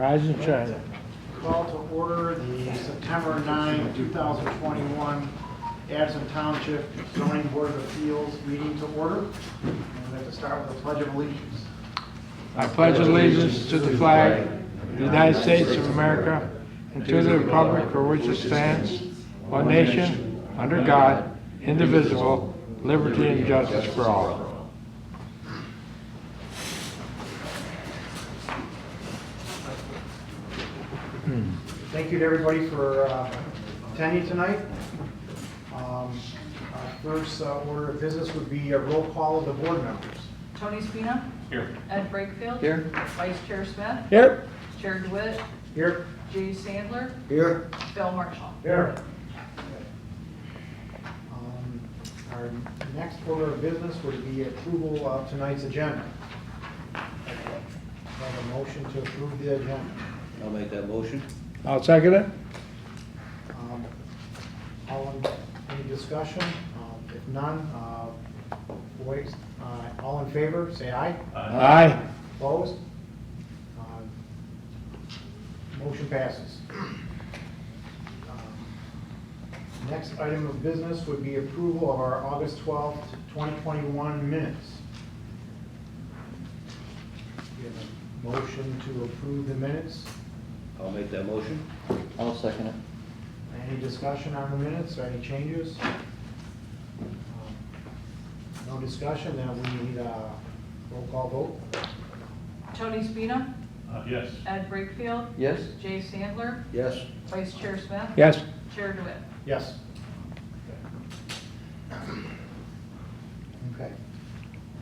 Rise and shine. Call to order the September 9, 2021 Addison Township Zoning Board of Appeals meeting to order. And we have to start with the Pledge of Allegiance. I pledge allegiance to the flag of the United States of America and to the republic for which it stands, one nation, under God, indivisible, liberty and justice for all. Thank you to everybody for attending tonight. Our first order of business would be a roll call of the board members. Tony Spina. Here. Ed Brakefield. Here. Vice Chair Smith. Here. Chair DeWitt. Here. Jay Sandler. Here. Phil Marshall. Here. Our next order of business would be approval of tonight's agenda. Have a motion to approve the agenda. I'll make that motion. I'll second it. Any discussion? If none, all in favor, say aye. Aye. Opposed? Motion passes. Next item of business would be approval of our August 12th, 2021 minutes. We have a motion to approve the minutes. I'll make that motion. I'll second it. Any discussion on the minutes, or any changes? No discussion, then we need a roll call vote. Tony Spina. Yes. Ed Brakefield. Yes? Jay Sandler. Yes. Vice Chair Smith. Yes. Chair DeWitt. Yes. Okay.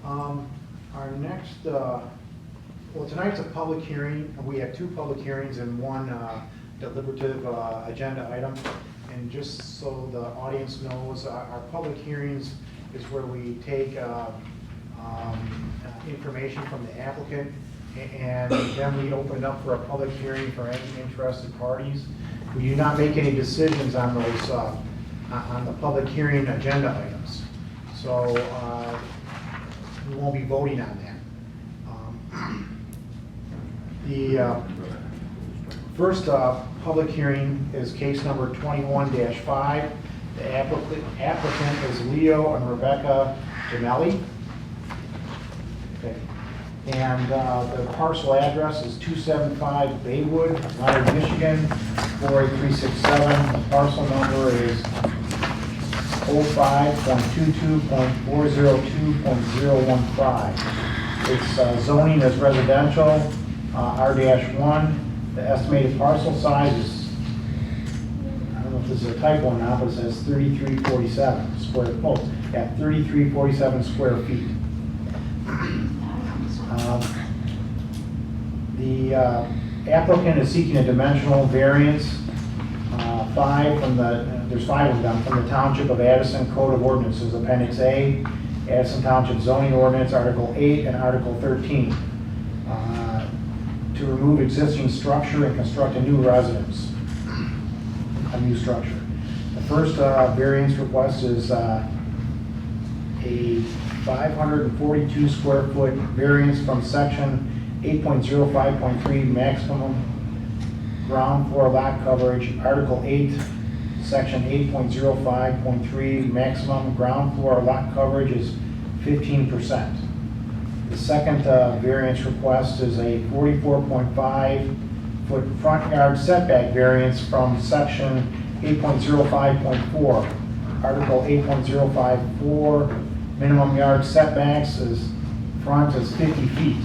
Our next, well, tonight's a public hearing. We have two public hearings and one deliberative agenda item. And just so the audience knows, our public hearings is where we take information from the applicant, and then we open it up for a public hearing for any interested parties. We do not make any decisions on those, on the public hearing agenda items. So we won't be voting on that. The first public hearing is case number 21-5. The applicant is Leo and Rebecca Gemelli. Okay. And the parcel address is 275 Baywood, Leonard, Michigan, 48367. The parcel number is 05.22.402.015. Its zoning is residential, R-1. The estimated parcel size is, I don't know if this is a typo or not, but it says 3347 square foot, at 3347 square feet. The applicant is seeking a dimensional variance, there's 5 of them, from the Township of Addison Code of Ordinances, Appendix A, Addison Township Zoning Ordinance, Article 8 and Article 13, to remove existing structure and construct a new residence, a new structure. The first variance request is a 542 square foot variance from section 8.05.3 maximum ground floor lot coverage, Article 8, section 8.05.3 maximum ground floor lot coverage is 15%. The second variance request is a 44.5 foot front yard setback variance from section 8.05.4. Article 8.054, minimum yard setbacks is front is 50 feet.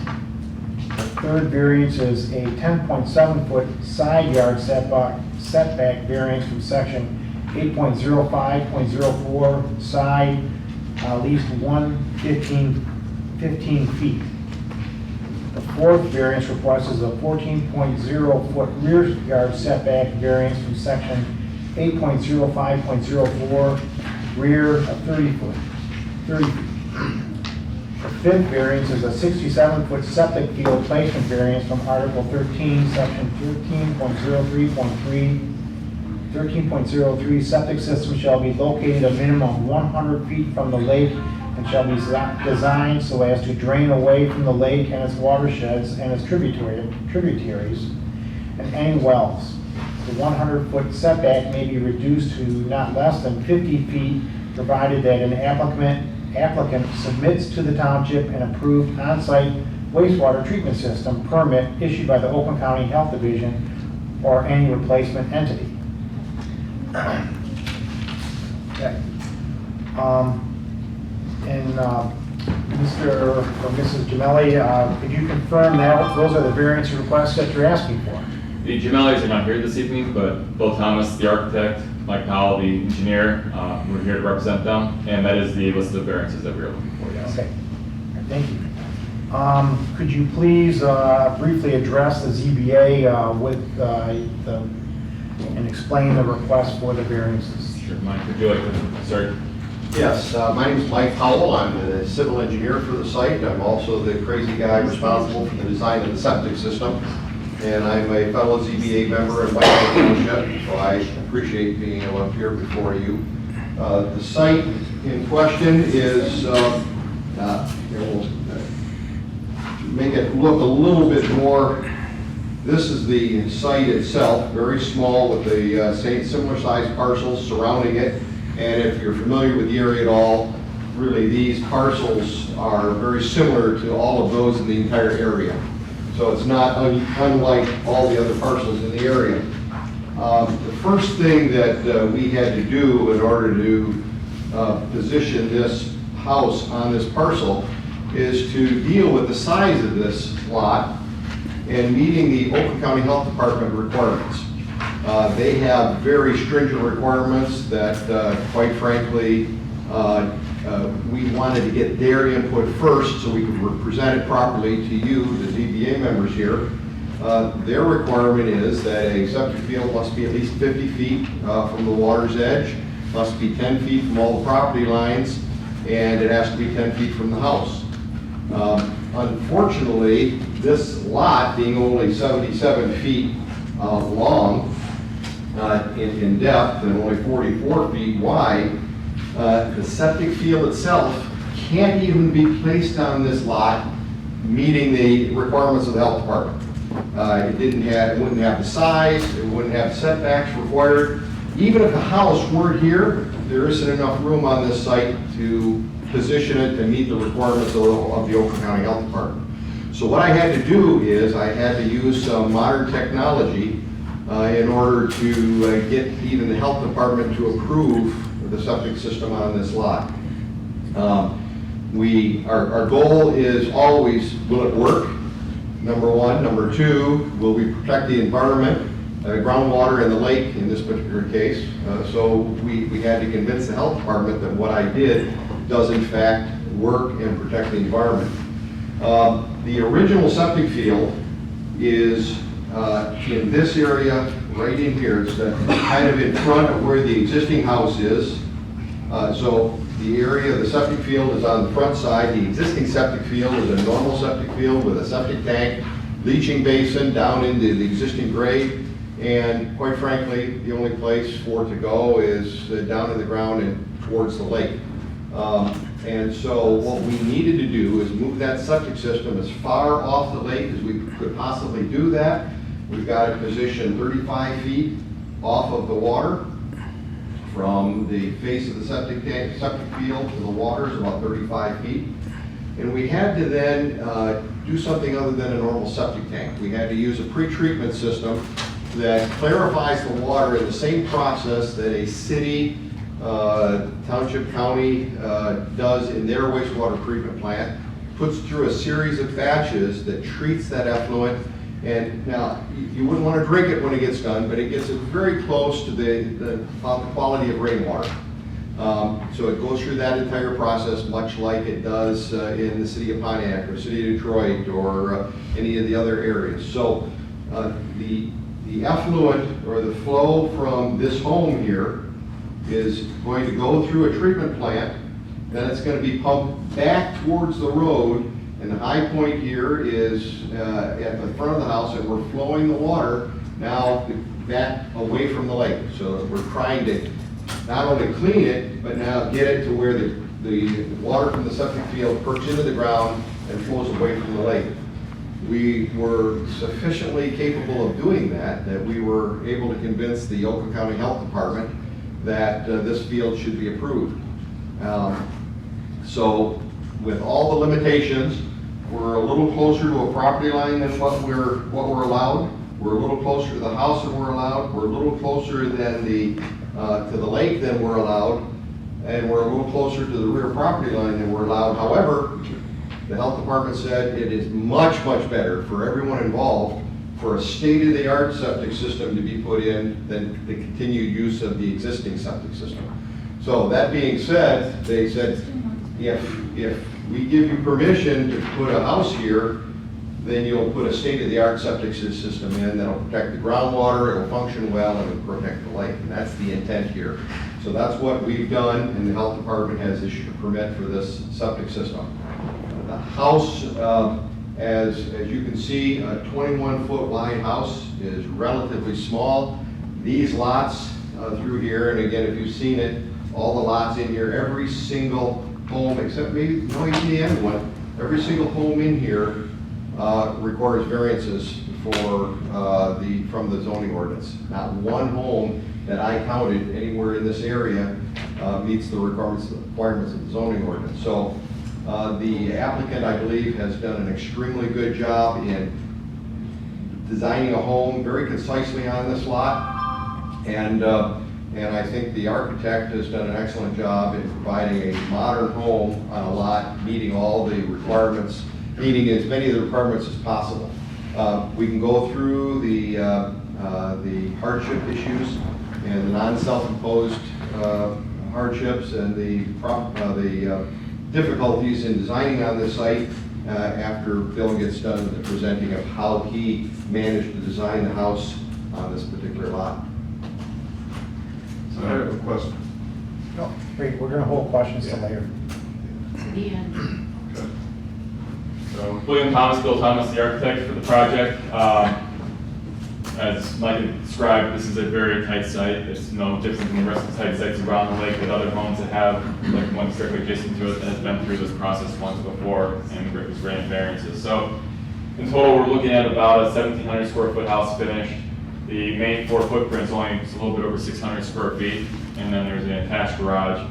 The third variance is a 10.7 foot side yard setback variance from section 8.05.04 side, at least 15 feet. The fourth variance request is a 14.0 foot rear yard setback variance from section 8.05.04 rear of 30 feet. The fifth variance is a 67 foot septic field placement variance from Article 13, section 13.03. Septic system shall be located a minimum of 100 feet from the lake and shall be designed so as to drain away from the lake and its watersheds and its tributaries and any wells. The 100-foot setback may be reduced to not less than 50 feet, provided that an applicant submits to the township an approved on-site wastewater treatment system permit issued by the Oakland County Health Division or any replacement entity. Okay. And Mr. or Mrs. Gemelli, could you confirm that those are the variance requests that you're asking for? The Gemellis are not here this evening, but Bill Thomas, the architect, Mike Powell, the engineer, we're here to represent them, and that is the list of variances that we are looking for, yes. Okay, thank you. Could you please briefly address the ZBA and explain the request for the variances? Sure, Mike, would you like to start? Yes, my name is Mike Powell. I'm the civil engineer for the site. I'm also the crazy guy responsible for the design of the septic system. And I'm a fellow ZBA member in Untitled Chapter, so I appreciate being able to appear before you. The site in question is, we'll make it look a little bit more. This is the site itself, very small with the similar sized parcels surrounding it. And if you're familiar with the area at all, really these parcels are very similar to all of those in the entire area. So it's not unlike all the other parcels in the area. The first thing that we had to do in order to position this house on this parcel is to deal with the size of this lot and meeting the Oakland County Health Department requirements. They have very stringent requirements that, quite frankly, we wanted to get their input first so we could present it properly to you, the ZBA members here. Their requirement is that a septic field must be at least 50 feet from the water's edge, must be 10 feet from all the property lines, and it has to be 10 feet from the house. Unfortunately, this lot, being only 77 feet long in depth and only 44 feet wide, the septic field itself can't even be placed on this lot, meeting the requirements of the health department. It wouldn't have the size, it wouldn't have setbacks required. Even if the house were here, there isn't enough room on this site to position it to meet the requirements of the Oakland County Health Department. So what I had to do is I had to use some modern technology in order to get even the health department to approve the septic system on this lot. Our goal is always, will it work? Number one. Number two, will we protect the environment, groundwater in the lake in this particular case? So we had to convince the health department that what I did does in fact work and protect the environment. The original septic field is in this area right in here. It's kind of in front of where the existing house is. So the area of the septic field is on the front side. The existing septic field is a normal septic field with a septic tank, leaching basin down into the existing grade, and quite frankly, the only place for it to go is down in the ground and towards the lake. And so what we needed to do is move that septic system as far off the lake as we could possibly do that. We've got it positioned 35 feet off of the water. From the face of the septic field to the water is about 35 feet. And we had to then do something other than a normal septic tank. We had to use a pre-treatment system that clarifies the water in the same process that a city, township, county does in their wastewater treatment plant, puts through a series of batches that treats that effluent. And now, you wouldn't want to drink it when it gets done, but it gets it very close to the quality of rainwater. So it goes through that entire process, much like it does in the city of Pontiac or city of Detroit or any of the other areas. So the effluent or the flow from this home here is going to go through a treatment plant, then it's going to be pumped back towards the road. And the high point here is at the front of the house, and we're flowing the water now back away from the lake. So we're trying to not only clean it, but now get it to where the water from the septic field perks into the ground and flows away from the lake. we were sufficiently capable of doing that we were able to convince the Yoakum County Health Department that this field should be approved. So with all the limitations, we're a little closer to a property line than what we're allowed. We're a little closer to the house than we're allowed. We're a little closer than to the lake than we're allowed. And we're a little closer to the rear property line than we're allowed. However, the health department said it is much, much better for everyone involved for a state-of-the-art septic system to be put in than the continued use of the existing septic system. So that being said, they said, if we give you permission to put a house here, then you'll put a state-of-the-art septic system in that'll protect the groundwater, it'll function well, and it'll protect the lake. And that's the intent here. So that's what we've done, and the health department has issued a permit for this septic system. The house, as you can see, a 21-foot wide house is relatively small. These lots through here, and again, if you've seen it, all the lots in here, every single home, except maybe no, even the end one, every single home in here requires variances from the zoning ordinance. Not one home that I counted anywhere in this area meets the requirements of the zoning ordinance. So the applicant, I believe, has done an extremely good job in designing a home very concisely on this lot, and I think the architect has done an excellent job in providing a modern home on a lot meeting all the requirements, meeting as many of the requirements as possible. We can go through the hardship issues and the non-self-imposed hardships and the difficulties in designing on this site after Bill gets done with the presenting of how he managed to design the house on this particular lot. So I have a question. No, wait, we're gonna hold questions till later. Okay. So William Thomas, Bill Thomas, the architect for the project. As Mike had described, this is a very tight site. It's no different than the rest of the tight sites around the lake with other homes that have, like one directly adjacent to it that has been through this process once before and was granted variances. So in total, we're looking at about a 1,700 square foot house finished. The main floor footprint is only just a little bit over 600 square feet, and then there's an attached garage.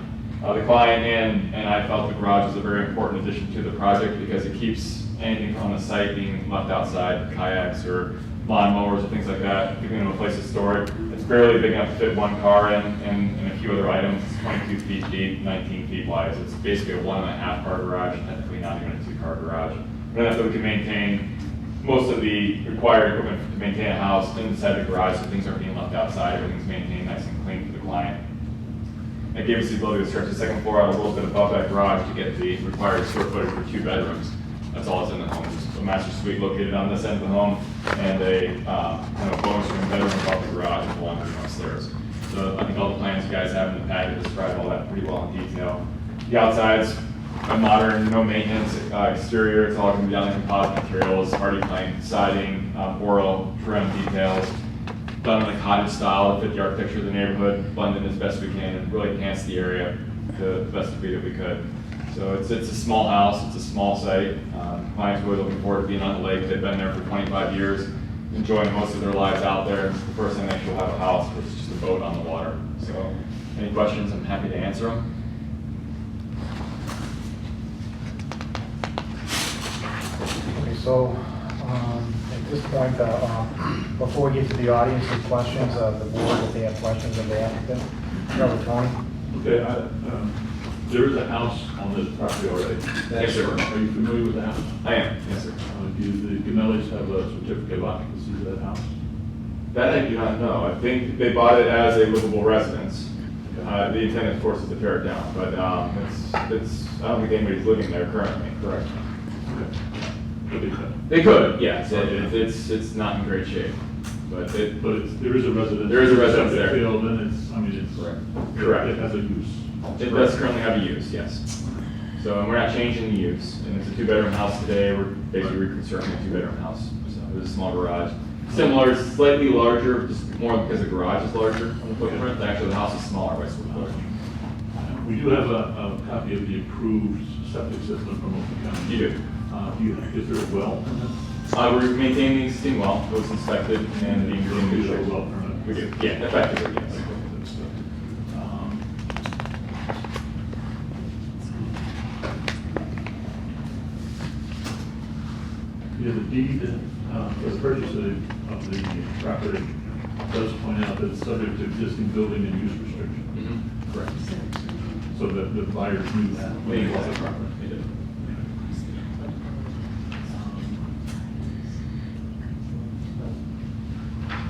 The client and I felt the garage was a very important addition to the project because it keeps anything on the site being left outside, kayaks or lawnmowers or things like that, giving them a place to store it. It's barely big enough to fit one car in and a few other items. It's 22 feet deep, 19 feet wide. So it's basically a 1.5 car garage, technically not even a 2-car garage. But enough that we can maintain most of the required equipment to maintain a house inside the garage so things aren't being left outside. Everything's maintained nice and clean for the client. It gave us the ability to stretch the second floor out a little bit above that garage to get the required square footage for 2 bedrooms. That's all that's in the home. Just a master suite located on this end of the home and a kind of bonus room bedroom above the garage and the laundry room upstairs. So I think all the plans you guys have in the packet describe all that pretty well in detail. The outside's a modern, no maintenance exterior. It's all going to be done in composite materials, hardy plank siding, oral trim details, done in a cottage style to fit the architecture of the neighborhood, blend in as best we can, and really enhance the area to the best degree that we could. So it's a small house, it's a small site. Clients are really looking forward to being on the lake. They've been there for 25 years, enjoying most of their lives out there. It's the first time they actually have a house versus just a boat on the water. So any questions, I'm happy to answer them. Okay, so at this point, before we get to the audience with questions, the board, if they have questions of the applicant, Trevor, Tony? Okay, there is a house on this property already. Yes, sir. Are you familiar with the house? I am, yes, sir. Do the Gamellis have a certificate of occupancy for that house? That I do not know. I think they bought it as a livable residence. The intent, of course, is to tear it down, but it's I don't think anybody's living there currently, correct? They could, yes. It's not in great shape, but there is a residence. There is a residence there. Field, and it's Correct. It has a use. It does currently have a use, yes. So, and we're not changing the use, and it's a 2-bedroom house today. We're basically reconstructing a 2-bedroom house. So there's a small garage, similar, slightly larger, just more because the garage is larger on the footprint. Actually, the house is smaller by square footage. We do have a copy of the approved septic system from Oakland County. You do. Is there a well in it? We maintain the existing well, it was inspected, and the You're gonna do that existing well permit? we did, yeah, effectively, yes. Yeah, the deed for the purchase of the property does point out that it's subject to existing building and use restrictions. Correct. So that the buyers knew that. when They they bought bought the property, they did.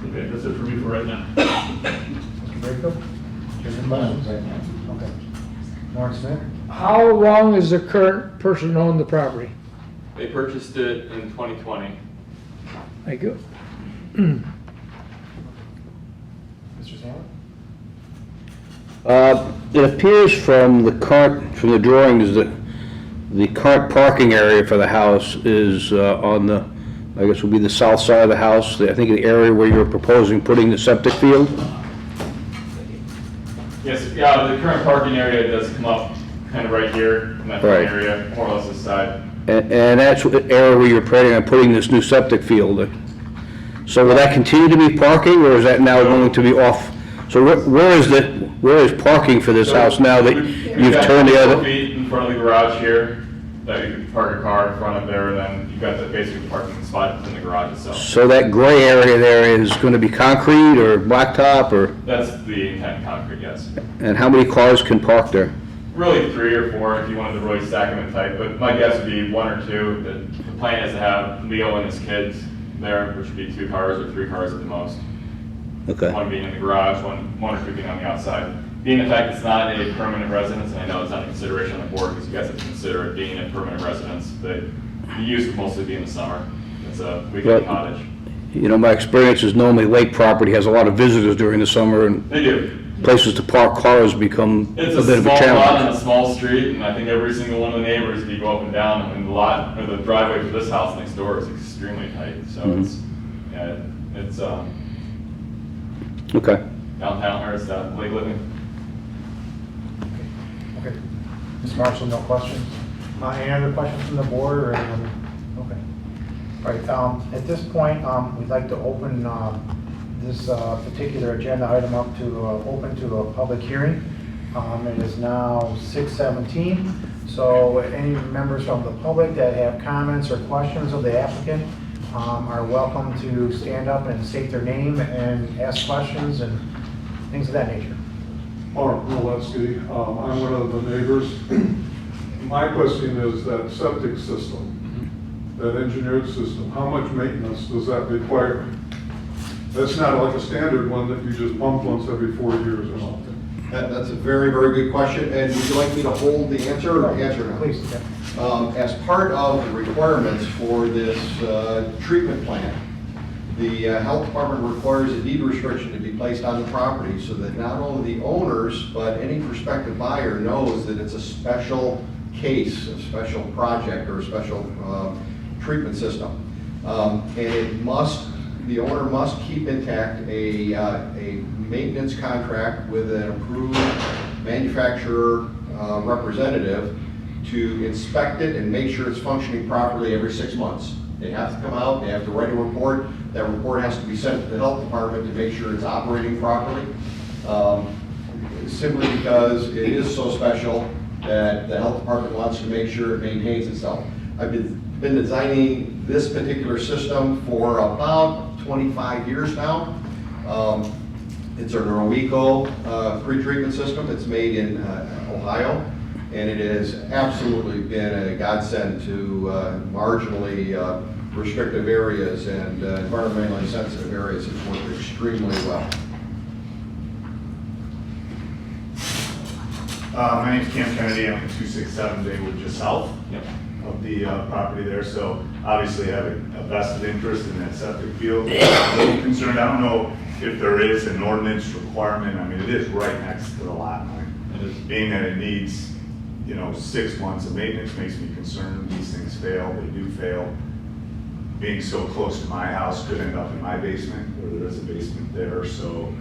Okay, that's it for me for right now. Very good. Any questions? Okay. Norm Smith? How long has the current person owned the property? They purchased it in 2020. Thank you. Mr. Sandler? It appears from the drawings that the current parking area for the house is on the, I guess would be the south side of the house, I think the area where you're proposing putting the septic field. Yes, yeah, the current parking area does come up kind of right here, in that front Right. area, more or less this side. And that's the area where you're planning on putting this new septic field. So will that continue to be parking, or is that now going to be off? So where is parking for this house now that you've turned the We've got 4 other? feet in front of the garage here, that you can park a car in front of there, and then you've got the basic parking spot in the garage itself. So that gray area there is going to be concrete or blacktop, or, That's the intent, concrete, yes. and how many cars can park there? Really 3 or 4 if you wanted to really stack them in tight, but my guess would be 1 or 2. The plan is to have Leo and his kids there, which would be 2 cars or 3 cars at the most. Okay. One being in the garage, one or 2 being on the outside. Being the fact it's not a permanent residence, and I know it's not a consideration on the board because you guys have to consider it being a permanent residence, but the use would mostly be in the summer. It's a weekend Well- cottage. You know, my experience is normally lake property has a lot of visitors during the summer, and They do. places to park cars become It's a bit of a small lot on challenge. a small street, and I think every single one of the neighbors, if you go up and down, and the lot, or the driveway for this house next door is extremely tight, so it's, yeah, it's, Okay. downtown, or it's, Lake Living. Okay. Ms. Marshall, no questions? Any other questions from the board or anyone? Okay. All right, at this point, we'd like to open this particular agenda item up to, open to a public hearing. It is now 6:17, so any members from the public that have comments or questions of the applicant are welcome to stand up and state their name and ask questions and things of that nature. Mark Maleski, I'm one of the neighbors. My question is that septic system, that engineered system, how much maintenance does that require? That's not like a standard one that you just pump once every 4 years or something. That's a very, very good question, and would you like me to hold the answer or answer now? Please, yeah. As part of the requirements for this treatment plant, the health department requires a deed restriction to be placed on the property so that not only the owners, but any prospective buyer knows that it's a special case, a special project, or a special treatment system. And the owner must keep intact a maintenance contract with an approved manufacturer representative to inspect it and make sure it's functioning properly every 6 months. They have to come out, they have to write a report. That report has to be sent to the health department to make sure it's operating properly. Simply because it is so special that the health department wants to make sure it maintains itself. I've been designing this particular system for about 25 years now. It's a Norweco pre-treatment system. It's made in Ohio, and it has absolutely been a godsend to marginally restrictive areas and environmentally sensitive areas. It's worked extremely well. My name's Cam Kennedy. I'm at 267 Daywood, just south of the property there. So obviously I have a vested interest in that septic field. I'm a little concerned. I don't know if there is an ordinance requirement. I mean, it is right next to the lot line. Being that it needs, 6 months of maintenance makes me concerned. These things fail. They do fail. Being so close to my house could end up in my basement, or there is a basement there. So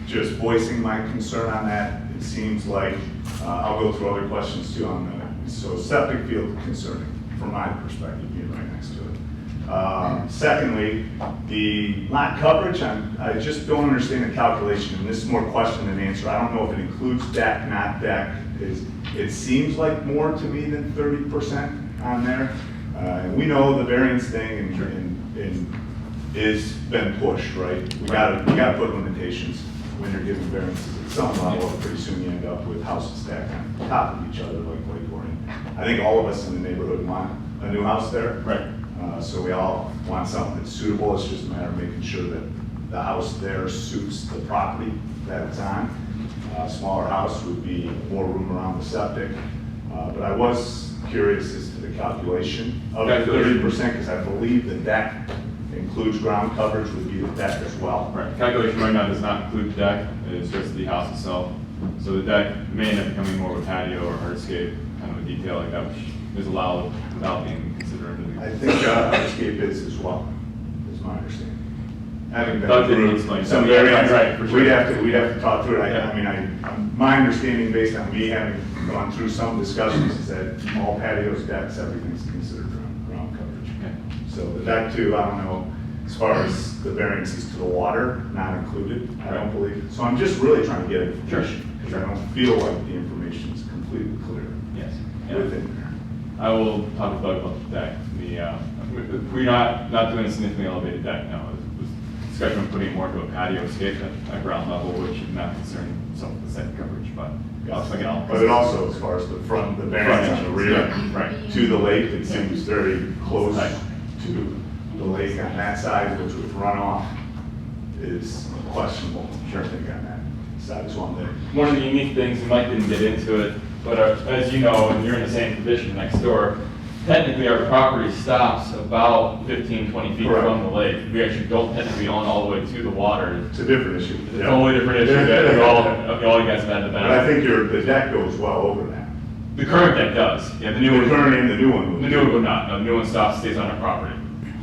just voicing my concern on that. It seems like, I'll go through other questions too on that. So septic field concerning, from my perspective, being right next to it. Secondly, the lot coverage, I just don't understand the calculation, and this is more question than answer. I don't know if it includes deck, not deck. It seems like more to me than 30% on there. And we know the variance thing is been pushed, right? We gotta put limitations when you're giving variances at some level. Pretty soon you end up with houses stacked on top of each other like we're in. I think all of us in the neighborhood want a new house there. Right. So we all want something that's suitable. It's just a matter of making sure that the house there suits the property that it's on. A smaller house would be more room around the septic. But I was curious as to the calculation of 30%, because I believe the deck includes ground coverage, would be the deck as well. Right, the calculation right now does not include the deck, it's just the house itself. So the deck may end up becoming more of a patio or hardscape, kind of a detail like that, which is allowed without being considered. I think hardscape is as well, is my understanding. Having been Doug didn't through explain. some Yeah, variants, right, for sure. we'd have to talk through it. Yeah. I mean, my understanding based on me having gone through some discussions is that all patios, decks, everything's considered ground coverage. Okay. So the deck too, I don't know, as far as the variances to the water, not included, I don't believe. So I'm just really trying to get information, because I don't feel like the information is completely clear Yes. within there. I will talk with Doug about the deck. We're not doing a significantly elevated deck now. It was discussion of putting more to a patio escape at ground level, which is not concern some of the site coverage, but again, But it also, as far as the front, the variance on the rear, Yeah, right. to the lake, it seems very close to the lake on that side, which with runoff is questionable. Sure, I think on that side is one there. One of the unique things, and Mike didn't get into it, but as you know, and you're in the same position next door, technically our property stops about 15, 20 feet Correct. from the lake. We actually don't technically own all the way to the water. It's a different issue. It's a totally different issue that all you guys have had in the But I back. think the deck goes well over that. The current deck does. Yeah, the new The one. current and the new one. The new one would not. No, the new one stops, stays on our property.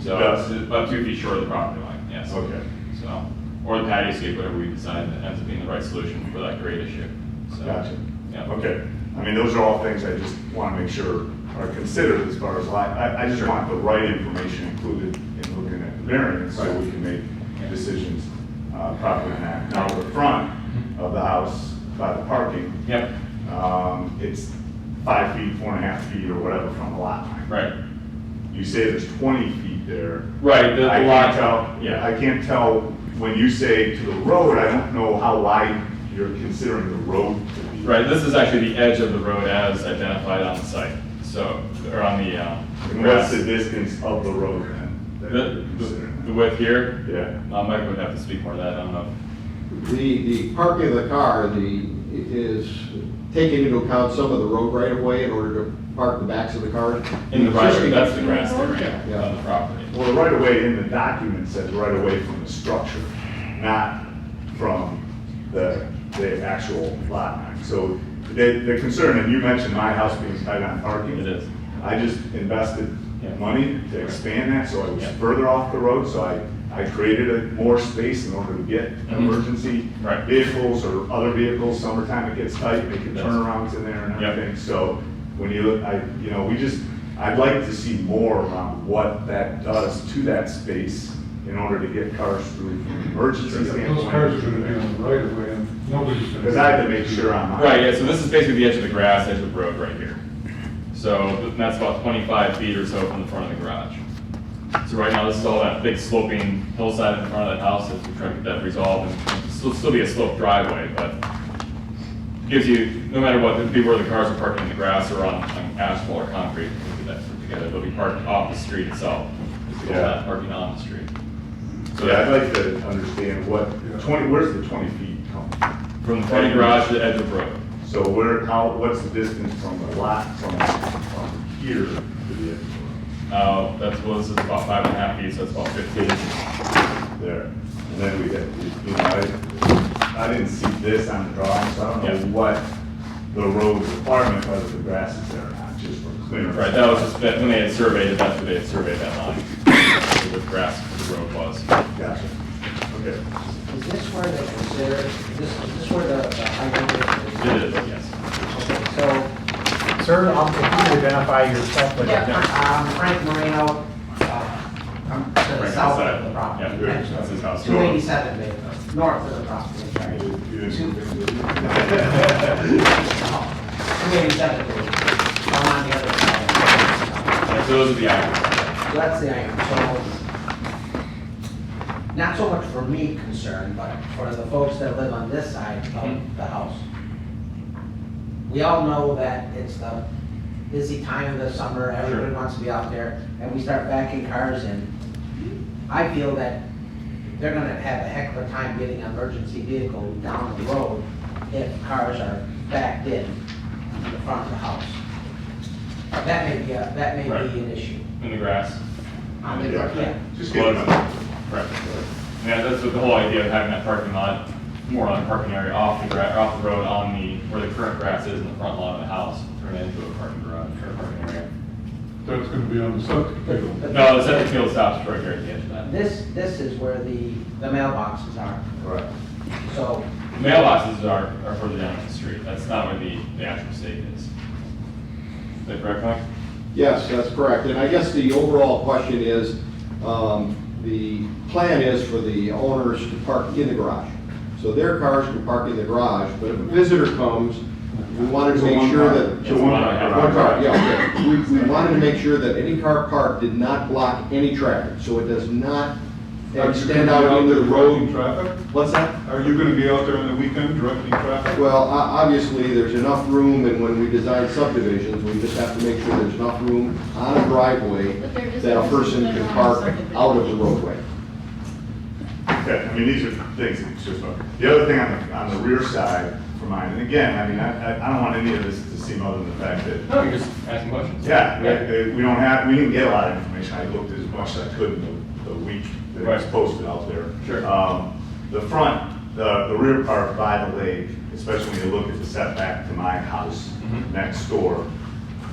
So Does. it's about 2 feet short of the property line, yes. Okay. So, or the patio escape, whatever we decide that ends up being the right solution for that grade issue. So, Gotcha. Yeah. Okay. I mean, those are all things I just want to make sure are considered as far as I just want the right information included in looking at the variance so we can make decisions properly on that. Now, the front of the house by the parking, Yep, it's 5 feet, 4.5 feet or whatever from the lot line. right. You say there's 20 feet there. Right, the I lot. can't tell, Yeah. I can't tell when you say to the road, I don't know how wide you're considering the road to be. Right, this is actually the edge of the road as identified on the site. So, or on the And what's the distance of the road then? that you're considering? the width here? Yeah. Mike would have to speak more to that, I don't know. The parking of the car, is taking into account some of the road right of way in order to park the backs of the cars? In the right, Existing- that's the grass area Yeah. on the property. Well, the right of way in the document says right away from the structure, not from the actual lot line. So the concern, and you mentioned my house being tight on parking. It is. I just invested Yeah. money to expand that, so I was Yeah. further off the road, so I created more space in order to get Mhm. emergency Right. vehicles or other vehicles. Summertime it gets tight, making Yes. turnarounds in there and Yep. everything. So when you look, I'd like to see more around what that does to that space in order to get cars through from an emergency Those standpoint. cars are gonna be on the right of way and nobody's gonna. Because I had to make sure I'm. Right, yeah, so this is basically the edge of the grass, edge of the road right here. So that's about 25 feet or so from the front of the garage. So right now, this is all that big sloping hillside in front of that house as we try to get that resolved. And it'll still be a sloped driveway, but gives you, no matter what, it'll be where the cars are parked in the grass or on asphalt or concrete, we'll get that put together. They'll be parked off the street itself, instead of not parking on the street. So yeah, I'd like to understand where's the 20 feet come from? From the front of the garage to the edge of the road. So what's the distance from the lot from here to the edge of This is about 5.5 feet, so it's about 15. the road? There. And then we get, I didn't see this on the drawing, so I don't know Yeah. what the road requirement was if the grass is there or not, just for clearance. Right, that was just, when they had surveyed it, that's what they had surveyed that line. Where the grass for the road was. Gotcha. Okay. Is this where they consider, is this where the hydrant is? It is, yes. Okay, so, Sir, if you could identify yourself, please. I'm Frank Marino, to the Right south side. of the property. Yeah, that's his house. 287, maybe, north of the property, sorry. You didn't- 287, maybe. I'm on the other side. Yeah, so those are the items. So that's the item, so, not so much for me concerned, but for the folks that live on this side of the house. We all know that it's the busy time of the summer, everybody wants to be out there, and we start backing cars in. I feel that they're gonna have a heck of a time getting an emergency vehicle down the road if cars are backed in the front of the house. That may be an issue. In the grass. Yeah. Just Well, get them. Right. Yeah, that's what the whole idea of having that parking lot, more on a parking area off the road on where the current grass is in the front lawn of the house, turn it into a parking garage or a parking area. That's gonna be on the septic field. No, the septic field stops right there at the edge of that. This is where the mailboxes are. Right. So, Mailboxes are further down the street. That's not where the actual stake is. Is that correct, Mike? Yes, that's correct. And I guess the overall question is, the plan is for the owners to park in the garage. So their cars can park in the garage, but if a visitor comes, we wanted to make sure that. So one car. One car, yeah, okay. We wanted to make sure that any car parked did not block any traffic, so it does not extend out into the road. Traffic? What's that? Are you gonna be out there on the weekend directing traffic? Well, obviously, there's enough room, and when we design subdivisions, we just have to make sure there's enough room on a driveway that a person can park out of the roadway. Okay, I mean, these are things that it's just, the other thing on the rear side for mine, and again, I mean, I don't want any of this to seem other than the fact that, No, you're just asking questions. yeah, we didn't get a lot of information. I looked as much as I could in the week that it was posted out there. Sure. The front, the rear part by the lake, especially when you look at the setback to my house next door,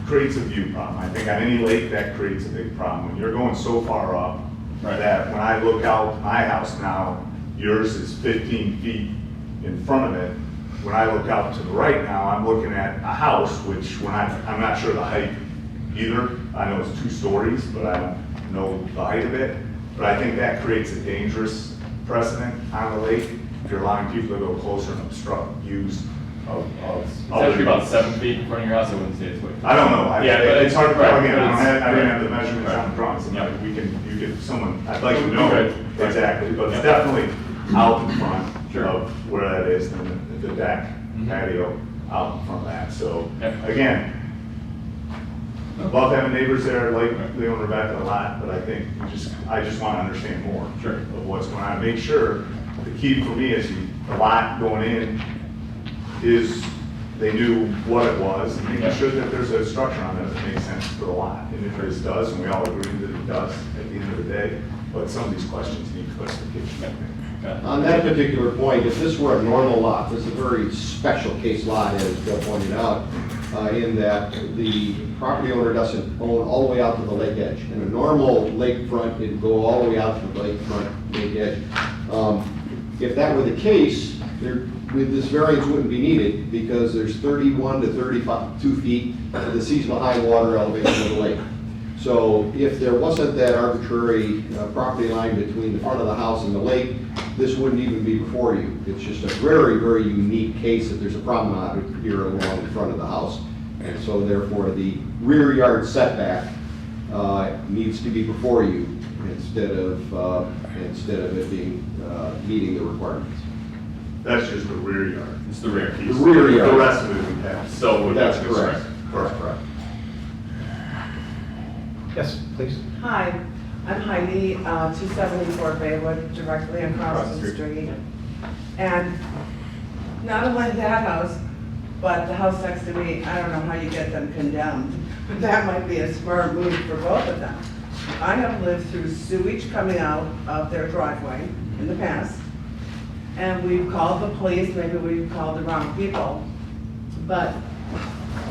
creates a view problem. I think on any lake, that creates a big problem. When you're going so far up, that when I look out my house now, yours is 15 feet in front of it. When I look out to the right now, I'm looking at a house, which I'm not sure the height either. I know it's 2 stories, but I don't know the height of it. But I think that creates a dangerous precedent on the lake if you're allowing people to go closer and obstruct views of. It's actually about 7 feet in front of your house. I wouldn't say it's way. I don't know. Yeah, but It's hard to, right, again, but it's- I didn't have the measurements right. on the drawings. And Yeah. I'd like to know Right. exactly, but it's Yeah. definitely out in front Sure. of where that is, and the deck patio out in front of that. So, Yeah. again, love having neighbors there, like Leo and Rebecca a lot, but I think I just want to understand more Sure. of what's going on. Make sure, the key for me is the lot going in is, they knew what it was, and making sure that there's a structure on it that makes sense for the lot. And if it does, and we all agree that it does at the end of the day, but some of these questions need clarification, I think. On that particular point, if this were a normal lot, this is a very special case lot, as Bill pointed out, in that the property owner doesn't own all the way out to the lake edge. In a normal lakefront, it'd go all the way out to the lakefront, lake edge. If that were the case, this variance wouldn't be needed, because there's 31 to 32 feet to the seasonal high water elevation of the lake. So if there wasn't that arbitrary property line between the front of the house and the lake, this wouldn't even be before you. It's just a very, very unique case that there's a problem out here along the front of the house. And so therefore, the rear yard setback needs to be before you instead of it being meeting the requirements. That's just the rear yard. It's the rear piece. The rear yard. The rest of it we have. So would That's have to correct. correct. Correct. Yes, please. Hi, I'm Heidi, 274 Baywood, directly across the street. And not only that house, but the house next to me, I don't know how you get them condemned, but that might be a smart move for both of them. I have lived through sewage coming out of their driveway in the past, and we've called the police, maybe we've called the wrong people, but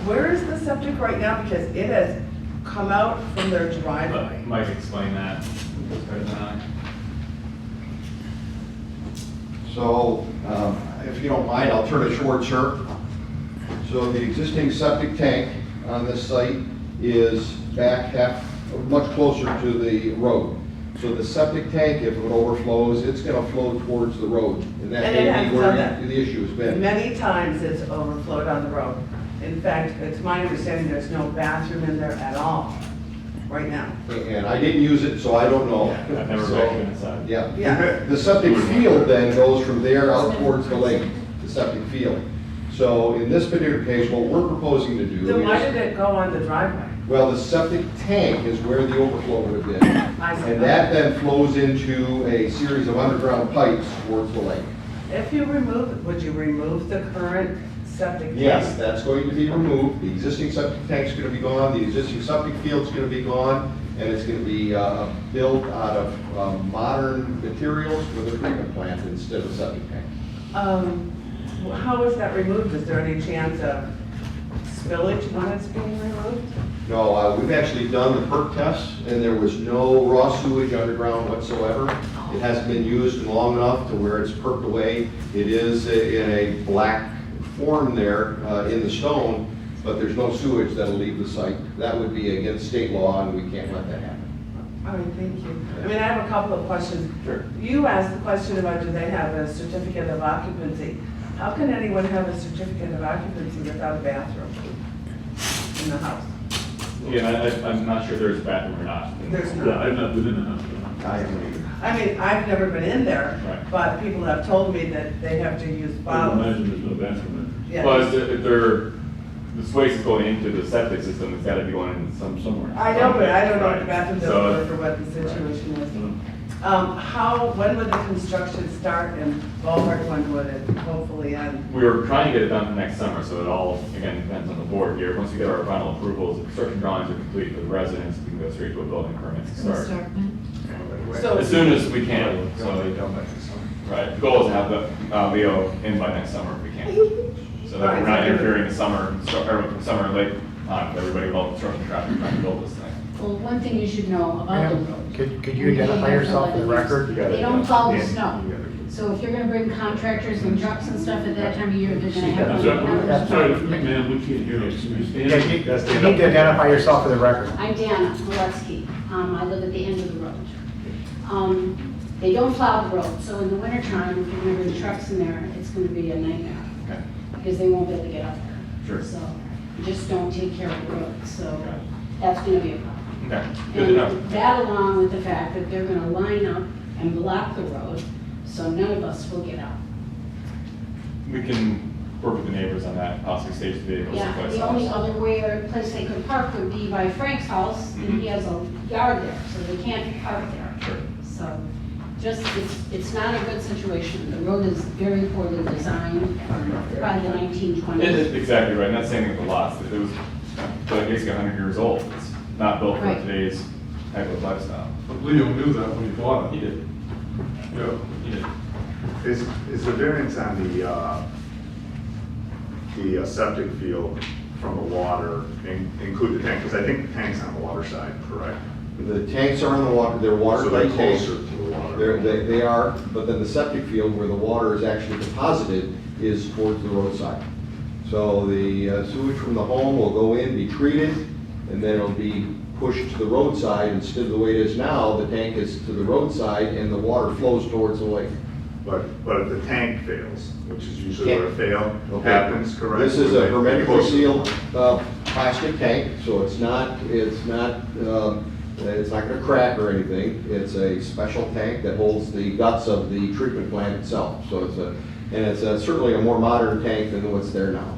where is the septic right now? Because it has come out from their driveway. Mike, explain that better than I. So, if you don't mind, I'll turn it towards her. So the existing septic tank on this site is back much closer to the road. So the septic tank, if it overflows, it's gonna flow towards the road. And that And it may has be where done that. the issue has been. Many times it's overflowed on the road. In fact, it's my understanding there's no bathroom in there at all, right now. And I didn't use it, so I don't know. I've never So, been inside. Yeah. Yeah. The septic field then goes from there out towards the lake, the septic field. So in this particular case, what we're proposing to do Then why is, did it go on the driveway? well, the septic tank is where the overflow would have been. I see. And that then flows into a series of underground pipes towards the lake. If you remove, would you remove the current septic tank? Yes, that's going to be removed. The existing septic tank's going to be gone, the existing septic field's going to be gone, and it's going to be built out of modern materials with a treatment plant instead of a septic tank. How is that removed? Is there any chance of spillage when it's being removed? No, we've actually done the perk tests, and there was no raw sewage underground whatsoever. It hasn't been used long enough to where it's perked away. It is in a black form there in the stone, but there's no sewage that'll leave the site. That would be against state law, and we can't let that happen. All right, thank you. I mean, I have a couple of questions. Sure. You asked the question about do they have a certificate of occupancy? How can anyone have a certificate of occupancy without a bathroom in the house? Yeah, I'm not sure there's a bathroom or not. There's Yeah, not. I'm not within the house. I haven't either. I mean, I've never been in there, Right. but people have told me that they have to use I would bottles. imagine there's no bathroom Yeah. But if the waste is going into the septic system, it's gotta be going in somewhere. I know, but I don't know what Right. the bathrooms So- are for what the situation is. there. When would the construction start and ballpark when would it hopefully end? We were trying to get it done for next summer, so it all, again, depends on the board here. Once we get our final approvals, the construction drawings are complete for the residents, we can go straight to a building permit to start. So, As soon as we can, so, right, the goal is to have the Leo in by next summer if we can. So that we're not interfering in summer, or summer late, everybody involved in construction traffic trying to build this thing. Well, one thing you should know about the road. Could you identify yourself for the record? They don't plow the snow. So if you're gonna bring contractors and trucks and stuff at that time of year, they're gonna have. I'm sorry, ma'am, we can't hear us. Can you stand? You need to identify yourself for the record. I'm Dana Molesky. I live at the end of the road. They don't plow the road, so in the wintertime, if you're gonna bring trucks in there, it's gonna be a nightmare. Okay. Because they won't be able to get up there. Sure. So just don't take care of the road, so Okay. that's gonna be a problem. Okay, good to know. And that along with the fact that they're gonna line up and block the road, so none of us will get out. We can work with the neighbors on that, possibly stage the vehicles Yeah, someplace the only else. other place they could park would be by Frank's house, and he has a yard there, so they can't park there. Sure. So, just, it's not a good situation. The road is very poorly designed, probably the 1920s. It is exactly right, and that's the same thing with the lots. It was basically 100 years old. It's not built for Right. today's type of lifestyle. But Leo knew that when he bought He it. did, Yeah. he did. Is the variance on the septic field from the water include the tank? Because I think the tank's on the water side, correct? The tanks are on the water, they're So watertight they're tanks. closer to the water. They are, but then the septic field where the water is actually deposited is towards the roadside. So the sewage from the home will go in, be treated, and then it'll be pushed to the roadside. Instead of the way it is now, the tank is to the roadside and the water flows towards the lake. But if the tank fails, which is usually where a fail Okay. happens, correct? This is a They- hermetically sealed plastic tank, so it's not gonna crack or anything. It's a special tank that holds the guts of the treatment plant itself. So it's certainly a more modern tank than what's there now.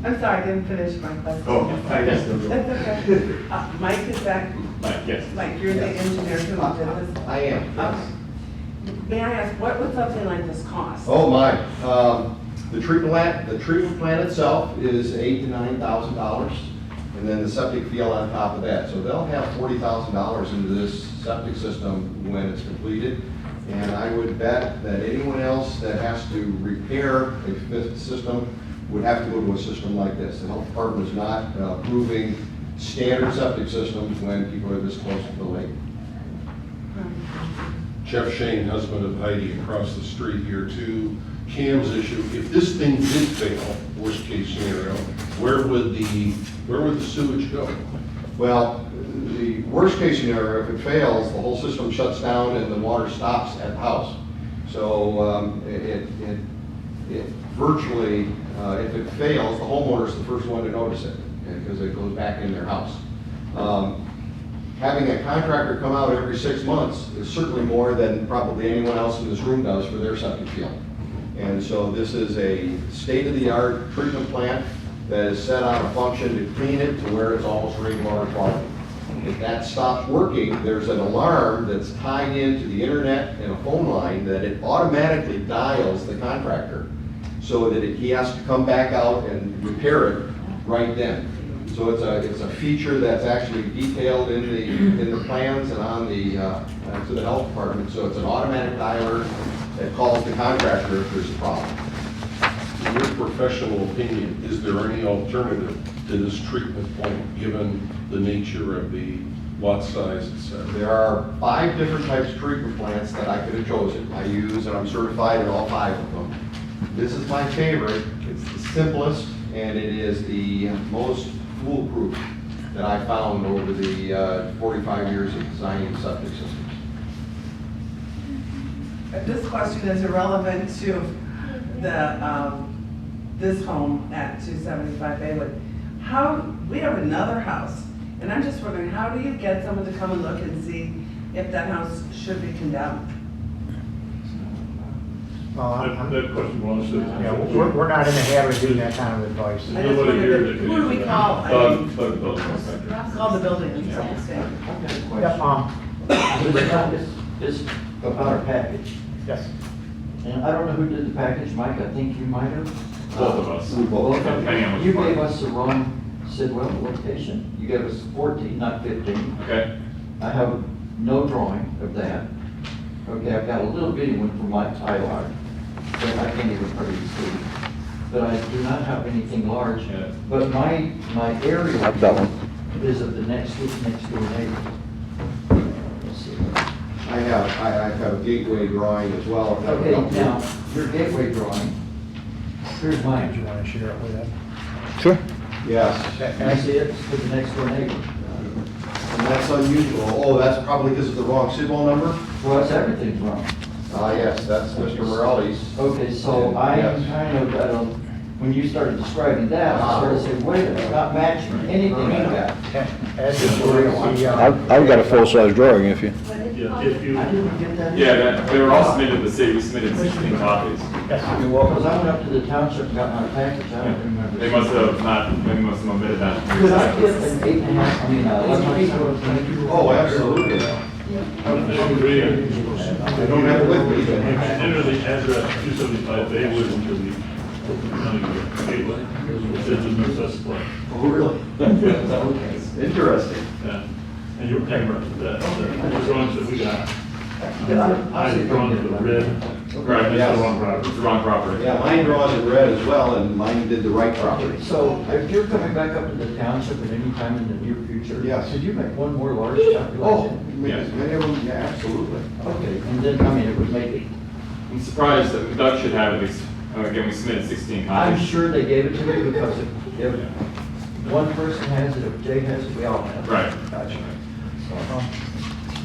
I'm sorry, I didn't finish my question. Oh, I guess. That's okay. Mike, is that, Mike, yes. Mike, you're the engineer who did this? I am, yes. May I ask, what would something like this cost? Oh, my. The treatment plant itself is $8,000 to $9,000, and then the septic field on top of that. So they'll have $40,000 into this septic system when it's completed. And I would bet that anyone else that has to repair a fifth system would have to go to a system like this. The health department is not approving standard septic systems when people are this close to the lake. Jeff Shane, husband of Heidi, across the street here too. Cam's issue, if this thing did fail, worst case scenario, where would the sewage go? Well, the worst case scenario, if it fails, the whole system shuts down and the water stops at the house. So it virtually, if it fails, the homeowner's the first one to notice it because it goes back in their house. Having a contractor come out every 6 months is certainly more than probably anyone else in this room does for their septic field. And so this is a state-of-the-art treatment plant that is set on a function to clean it to where it's almost rainwater quality. If that stops working, there's an alarm that's tied into the internet and a phone line that it automatically dials the contractor so that he has to come back out and repair it right then. So it's a feature that's actually detailed in the plans and on the to the health department. So it's an automatic dialer that calls the contractor if there's a problem. In your professional opinion, is there any alternative to this treatment plant, given the nature of the lot size, et cetera? There are 5 different types of treatment plants that I could have chosen. I use and I'm certified in all 5 of them. This is my favorite. It's the simplest and it is the most foolproof that I found over the 45 years of designing septic systems. This question is irrelevant to the, this home at 275 Baywood. We have another house, and I'm just wondering, how do you get someone to come and look and see if that house should be condemned? That question belongs to the Yeah, township. we're not in the habit of doing that kind of advice. I just wondered, who do we call? Doug, the building inspector. Call the building inspector. Yep, It's about a package. yes. And I don't know who did the package, Mike, I think you might have. Both of us. Both of Depending on you. which You part. gave us the wrong Sidwell location. You gave us 14, not 15. Okay. I have no drawing of that. Okay, I've got a little bitty one from my IR, but I can't even hardly see. But I do not have anything large. Yeah. But my area I've got one. is of the next door neighbor. Let's see. I have a gateway drawing as well. if that would Okay, help you. now, your gateway drawing, here's Do you mine. want to share it with them? Sure. Yes, Can I see it? It's to the next door neighbor. and that's unusual. Oh, that's probably because of the wrong Sidwell number? Well, that's everything's wrong. Yes, that's Mr. Morelli's. Okay, so I am Yes. kind of, when you started describing that, I started saying, wait a minute, it's not matching anything you got. As is the, I've got a full-size drawing if you. Yeah, if you, I didn't get that. Yeah, they were all submitted to the city. We submitted 16 copies. You're welcome, because I went up to the township and got my package, I don't remember. They must have omitted that. Could I get an 8.5, I mean, 11.5? Oh, absolutely. I don't have it with me, but- enter the address 275 Baywood into the county gateway. It says there's no such place. Oh, really? Okay. Interesting. Yeah. And your camera, the drawings that we got, I'll see I if I drawn can the get it. red. Right, it's Yes. the wrong property. It's the wrong property. Yeah, mine draws in red as well, and mine did the right property. So if you're coming back up to the township at any time in the near future? Yes. Could you make one more large Oh, calculation? many of them, yeah, absolutely. Okay, and then, I mean, it would make it, I'm surprised that Doug should have at least, again, we submitted 16 I'm copies. sure they gave it to me because if one person has it, if Jay has it, we all have it. Right. Gotcha. So,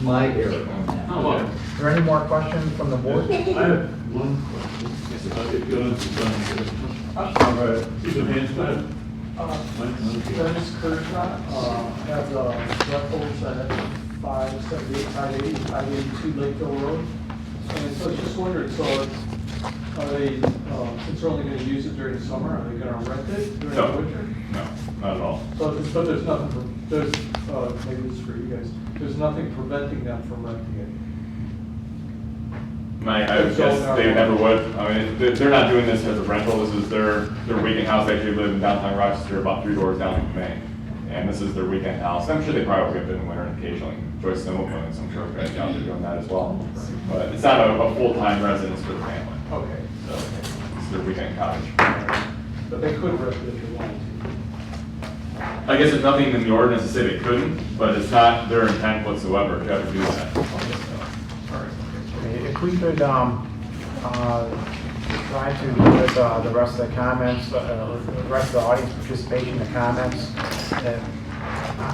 my error on that. Oh, well. Is there any more questions from the board? I have one question. If you'll answer, all right, keep your hands, go ahead. Mike, Dennis Kershaw, have the Ruffles at 578, 580, 582 Lakeville Road. And so I was just wondering, so are they, since they're only gonna use it during the summer, are they gonna rent it during the No. winter? No, not at all. So, but there's nothing, there's, maybe this is for you guys, there's nothing preventing them from renting it? I guess they never would. I mean, they're not doing this as a rental. This is their weekend house. They actually live in downtown Rochester, about 3 doors down from me. And this is their weekend house. I'm sure they probably have been in winter and occasionally enjoy snowmobiling, so I'm sure guys out there doing that as well. But it's not a full-time residence for the family. Okay. So it's their weekend cottage. But they could rent it if they wanted to. I guess there's nothing in the ordinance to say they couldn't, but it's not their intent whatsoever to ever do that. So, all right. If we could, try to limit the rest of the comments, the rest of the audience participation in the comments, and You're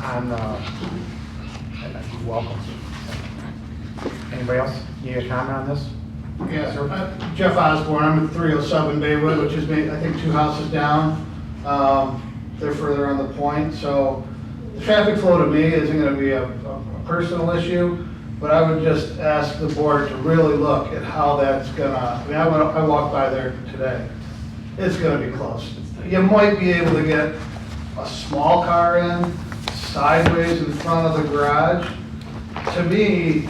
welcome. Anybody else need a comment on this? Yeah, sir. Jeff Osborne, I'm at 307 Baywood, which is, I think, 2 houses down. They're further on the point, so the traffic flow to me isn't going to be a personal issue, but I would just ask the board to really look at how that's gonna, I walked by there today. It's gonna be close. You might be able to get a small car in, sideways in front of the garage. To me,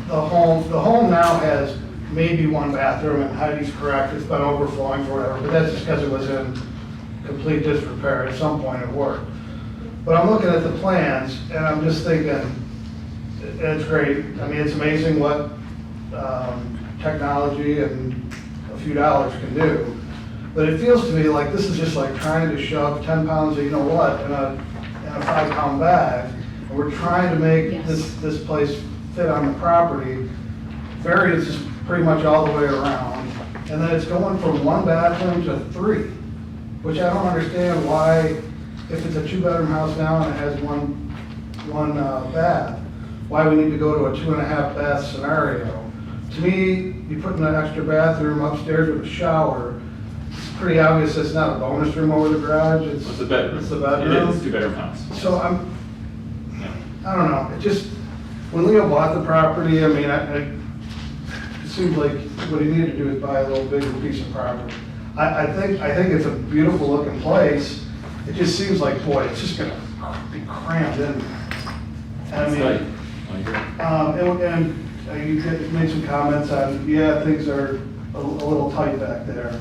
the home now has maybe 1 bathroom, and Heidi's correct, it's been overflowing for whatever, but that's just because it was in complete disrepair at some point at work. But I'm looking at the plans, and I'm just thinking, it's great. I mean, it's amazing what technology and a few dollars can do. But it feels to me like this is just like trying to shove 10 pounds of you-know-what in a 5-pound bag. And we're trying to make this place fit on the property. Variance is pretty much all the way around. And then it's going from 1 bathroom to 3, which I don't understand why, if it's a 2-bedroom house now and it has one bath, why we need to go to a 2.5 bath scenario. To me, you put in an extra bathroom upstairs with a shower, it's pretty obvious it's not a bonus room over the garage, it's the bedroom. It's the bedroom. It is a 2-bedroom house. So I don't know, it just, when Leo bought the property, I mean, it seemed like what he needed to do is buy a little bigger piece of property. I think it's a beautiful looking place. It just seems like, boy, it's just gonna be crammed in. I mean, you made some comments on, yeah, things are a little tight back there,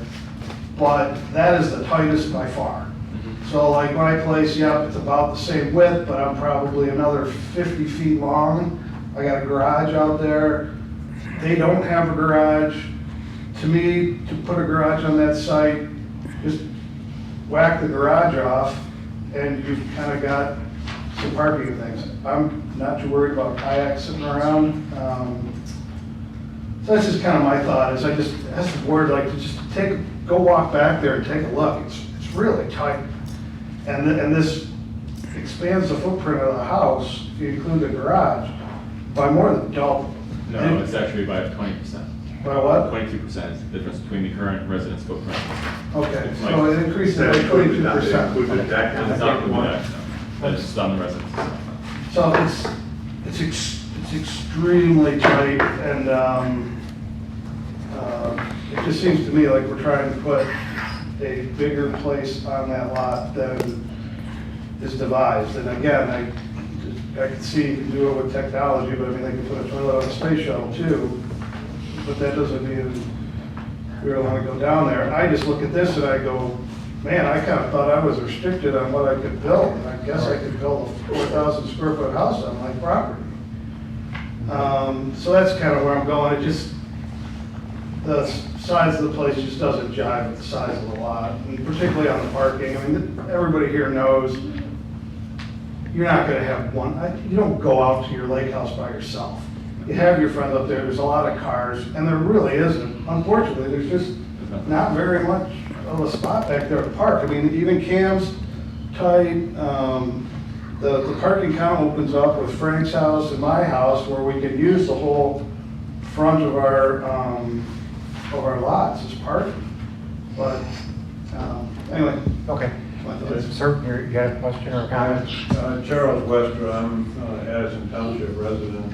but that is the tightest by far. So like my place, yep, it's about the same width, but I'm probably another 50 feet long. I got a garage out there. They don't have a garage. To me, to put a garage on that site, just whack the garage off and you've kind of got some parking things. I'm not too worried about kayaks sitting around. So that's just kind of my thought, is I just ask the board, like, to just go walk back there and take a look. It's really tight. And this expands the footprint of the house, if you include the garage, by more than double. No, it's actually by 20%. By what? 22% is the difference between the current residence footprint. Okay, so it increases by 22%. With the deck on the It's not second with the one? deck, no. It's on the residence. So it's extremely tight, and it just seems to me like we're trying to put a bigger place on that lot than is devised. And again, I can see you can do it with technology, but I mean, they can put a toilet on a space shuttle too, but that doesn't mean we really want to go down there. I just look at this and I go, man, I kind of thought I was restricted on what I could build, and I guess I could build a 4,000 square foot house on my property. So that's kind of where I'm going. It just, the size of the place just doesn't jive with the size of the lot, and particularly on the parking. I mean, everybody here knows you're not going to have one, you don't go out to your lake house by yourself. You have your friends up there, there's a lot of cars, and there really isn't. Unfortunately, there's just not very much of a spot back there to park. I mean, even Cam's tight, the parking kind of opens up with Frank's house and my house, where we can use the whole front of our lots as parking. But anyway. Okay. Sir, you got a question or a comment? Charles Westra, I'm Addison Township resident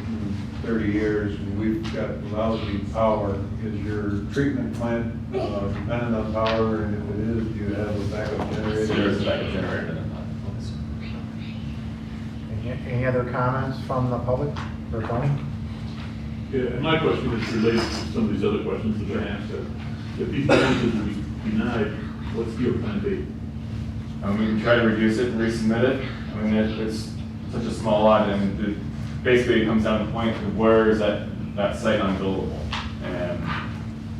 for 30 years, and we've got lousy power. Is your treatment plant dependent on power, and if it is, do you have a backup generator? There is a backup generator. Any other comments from the public or Tony? Yeah, and my question is related to some of these other questions that are asked. If these variances will be denied, what's your plan B? We can try to reduce it and resubmit it. I mean, it's such a small lot, and basically it comes down to the point of where is that site unbuildable, and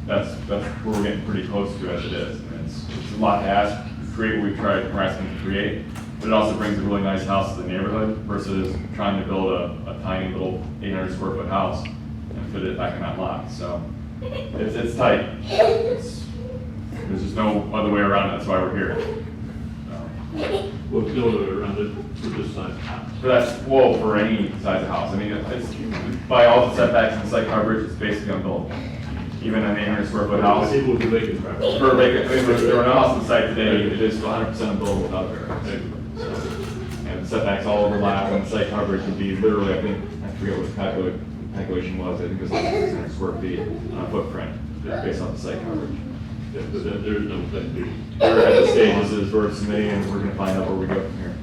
that's where we're getting pretty close to as it is. And it's a lot to ask to create what we're asking to create, but it also brings a really nice house to the neighborhood versus trying to build a tiny little 800 square foot house and fit it back in that lot. So it's tight. There's just no other way around it. That's why we're here. So. We'll build it around it for this size house. For that, well, for any size of house, I mean, it's, by all the setbacks and site coverage, it's basically unbuildable. Even an 800 square foot house. It will be vacant property. For vacant, I mean, if there were no house on the site today, it is 100% unbuildable without variance. So, and setbacks all overlap, and site coverage would be literally, I think, I forget what the calculation was, I think it was like 600 square feet on a footprint, based on the site coverage. Yeah, but then there's no thing to. We're at the stages as we're submitting, and we're gonna find out where we go from here.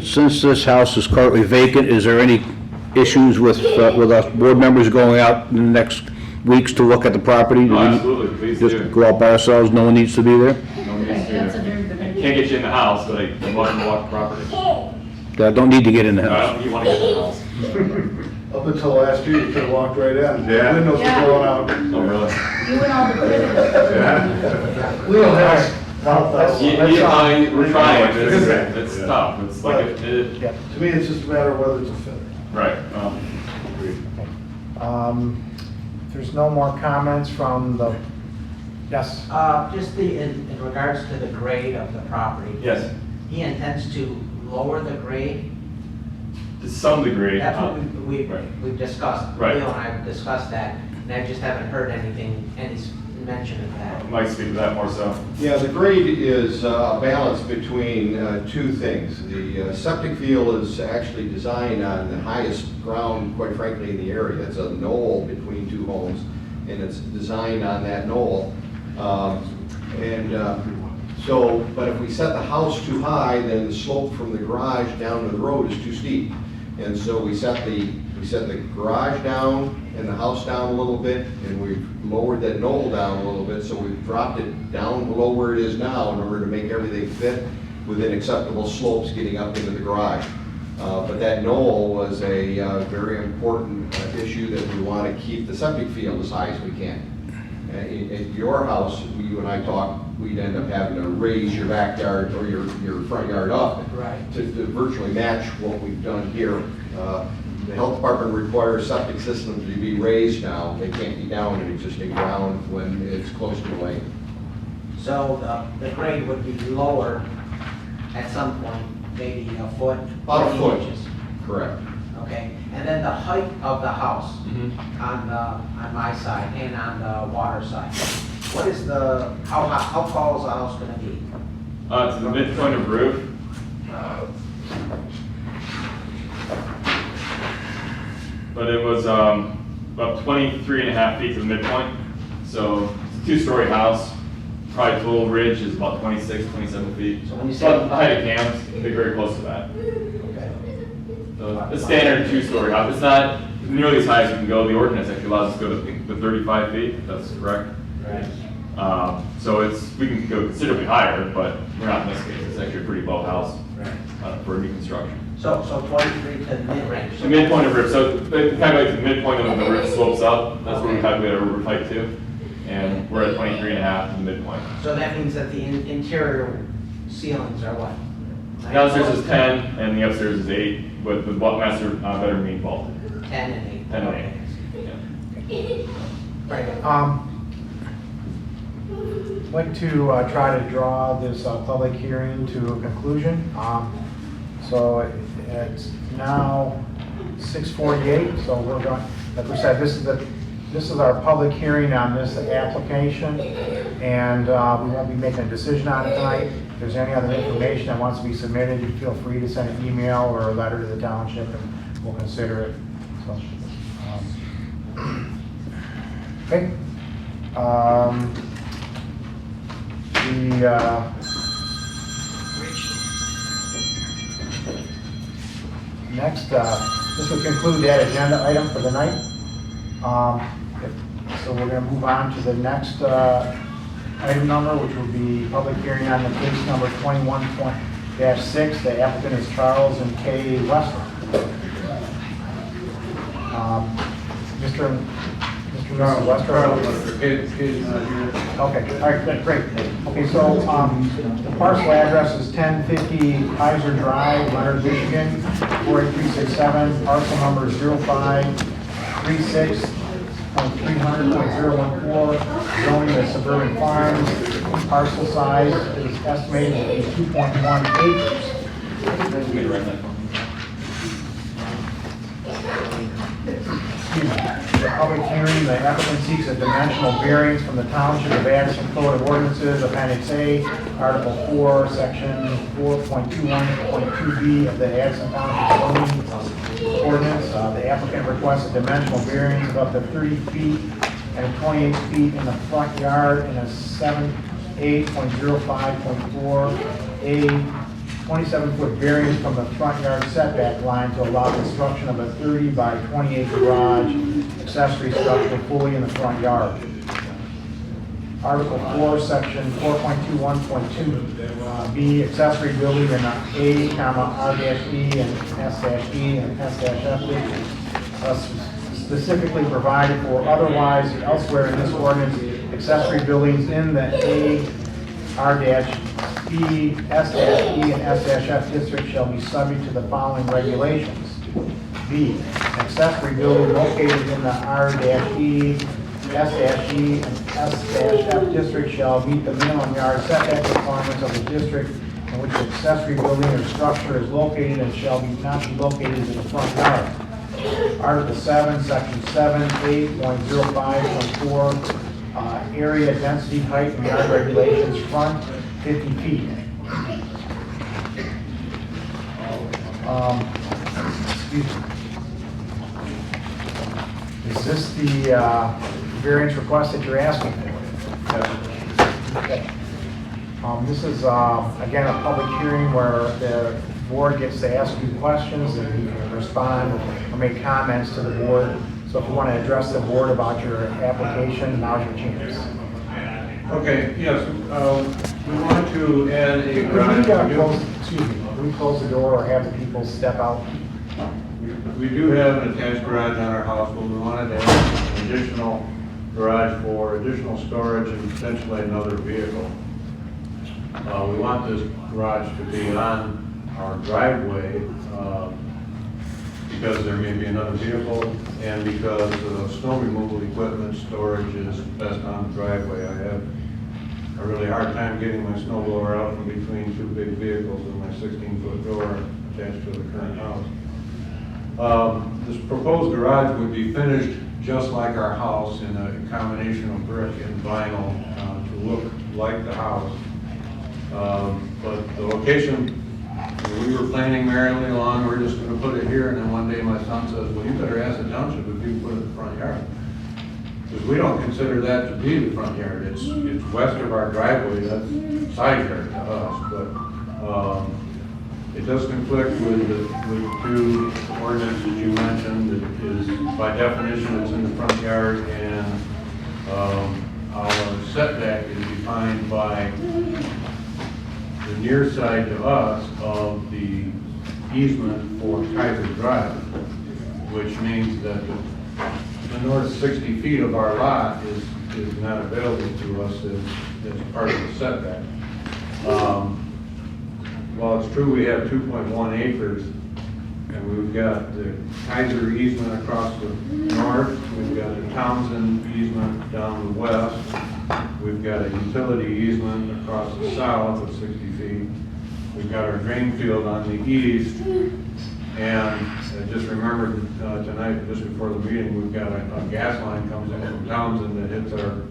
Since this house is currently vacant, is there any issues with us board members going out in the next weeks to look at the property? No, absolutely, please do. Just go out by ourselves, no one needs to be there? No one needs to be That's a there. very good I idea. can't get you in the house, but I'm welcome to walk the property. Don't need to get in the No, I house. don't think you wanna get in the house. Up until last year, you could have walked right in. Yeah. Windows were Yeah. blown out. Oh, really? You and all the critters. We don't have, well, that's, We're trying, it's Yeah. tough, it's like, Yeah, to me, it's just a matter of whether it's a fit. right, if there's no more comments from the, yes? Just in regards to the grade of the property. yes, He intends to lower the grade. to some degree. That's what we've discussed. Right. Leo and I have discussed that, and I just haven't heard anything, any mention of that. Mike speak to that more so. Yeah, the grade is a balance between two things. The septic field is actually designed on the highest ground, quite frankly, in the area. It's a knoll between two homes, and it's designed on that knoll. But if we set the house too high, then the slope from the garage down to the road is too steep. And so we set the garage down and the house down a little bit, and we've lowered that knoll down a little bit, so we've dropped it down below where it is now in order to make everything fit within acceptable slopes getting up into the garage. But that knoll was a very important issue that we want to keep the septic field as high as we can. At your house, you and I talked, we'd end up having to raise your backyard or your front yard up Right. to virtually match what we've done here. The health department requires septic systems to be raised now. They can't be down in existing ground when it's close to the lake. So the grade would be lower at some point, maybe a foot, About a 20 foot. inches. Correct. Okay, and then the height of the house on my side and on the water side. What is how tall is the house gonna be? To the midpoint of roof. But it was about 23.5 feet to the midpoint. So it's a two-story house. Probably total ridge is about 26, 27 feet. So when you say But the height of cams, they're very close to that. Okay. So the standard two-story house, it's not nearly as high as you can go. The ordinance actually allows us to go to 35 feet, if that's correct. Right. So we can go considerably higher, but we're not in this case. It's actually a pretty low house for new construction. So 23 to the mid-range. The midpoint of roof, so they calculate the midpoint of the roof slopes up. That's where we calculate our roof height to. And we're at 23.5 to the midpoint. So that means that the interior ceilings are what? Downstairs is 10 and the upstairs is 8, but the master bedroom being vaulted. 10 and 8. 10 and Okay. 8. Right, I'd like to try to draw this public hearing to a conclusion. So it's now 6:48, so we're going, like we said, this is our public hearing on this application, and we won't be making a decision on it tonight. If there's any other information that wants to be submitted, you feel free to send an email or a letter to the township, and we'll consider it. So, okay. Next, this will conclude that agenda item for the night. So we're going to move on to the next item number, which will be public hearing on the case number 21-6. The applicant is Charles and Kay Wester. Mr. Wester. Okay, all right, great. Okay, so the parcel address is 1050 Kaiser Drive, Leonard, Michigan, 48367. Parcel number is 0536. 8.300.014, zoning as suburban farms. Parcel size is estimated to be 2.1 acres. The public hearing, the applicant seeks a dimensional variance from the Township of Addison Code of Ordinances, Appendix A, Article 4, Section 4.21.2B of the Addison Township zoning ordinance. The applicant requests a dimensional variance of up to 30 feet and 28 feet in the front yard in a 8.05.4A 27-foot variance from the front yard setback line to allow construction of a 30 by 28 garage accessory structure fully in the front yard. Article 4, Section 4.21.2B, accessory building in A, R-E and S-E and S-F specifically provided for. Otherwise, elsewhere in this ordinance, accessory buildings in the A, R-E, S-E, and S-F district shall be subject to the following regulations. B, an accessory building located in the R-E, S-E, and S-F district shall meet the minimum yard setback requirements of the district in which the accessory building or structure is located and shall not be located in the front yard. Article 7, Section 7, 8.05.4, area, density, height, and yard regulations, front 50 feet. Excuse me. Is this the variance request that you're asking for? Okay. This is, again, a public hearing where the board gets to ask you questions and you can respond or make comments to the board. So if you want to address the board about your application, now's your chance. Okay, yes, we want to add a garage. Can we close the door or have the people step out? We do have an attached garage on our house, but we wanted to add an additional garage for additional storage and potentially another vehicle. We want this garage to be on our driveway because there may be another vehicle and because snow removal equipment storage is best on the driveway. I have a really hard time getting my snow blower out from between two big vehicles and my 16-foot door attached to the current house. This proposed garage would be finished just like our house in a combination of brick and vinyl to look like the house. But the location, we were planning merrily along, we're just going to put it here, and then one day my son says, well, you better ask the township if you can put it in the front yard. Because we don't consider that to be the front yard. It's west of our driveway, that's side yard to us. But it does conflict with the two ordinances you mentioned. It is, by definition, it's in the front yard, and our setback is defined by the near side to us of the easement for Kaiser Drive, which means that the north 60 feet of our lot is not available to us as part of the setback. While it's true we have 2.1 acres, and we've got the Kaiser easement across the north, we've got the Townsend easement down the west, we've got a utility easement across the south of 60 feet, we've got our drain field on the east, and I just remembered tonight, just before the meeting, we've got a gas line comes in from Townsend that hits our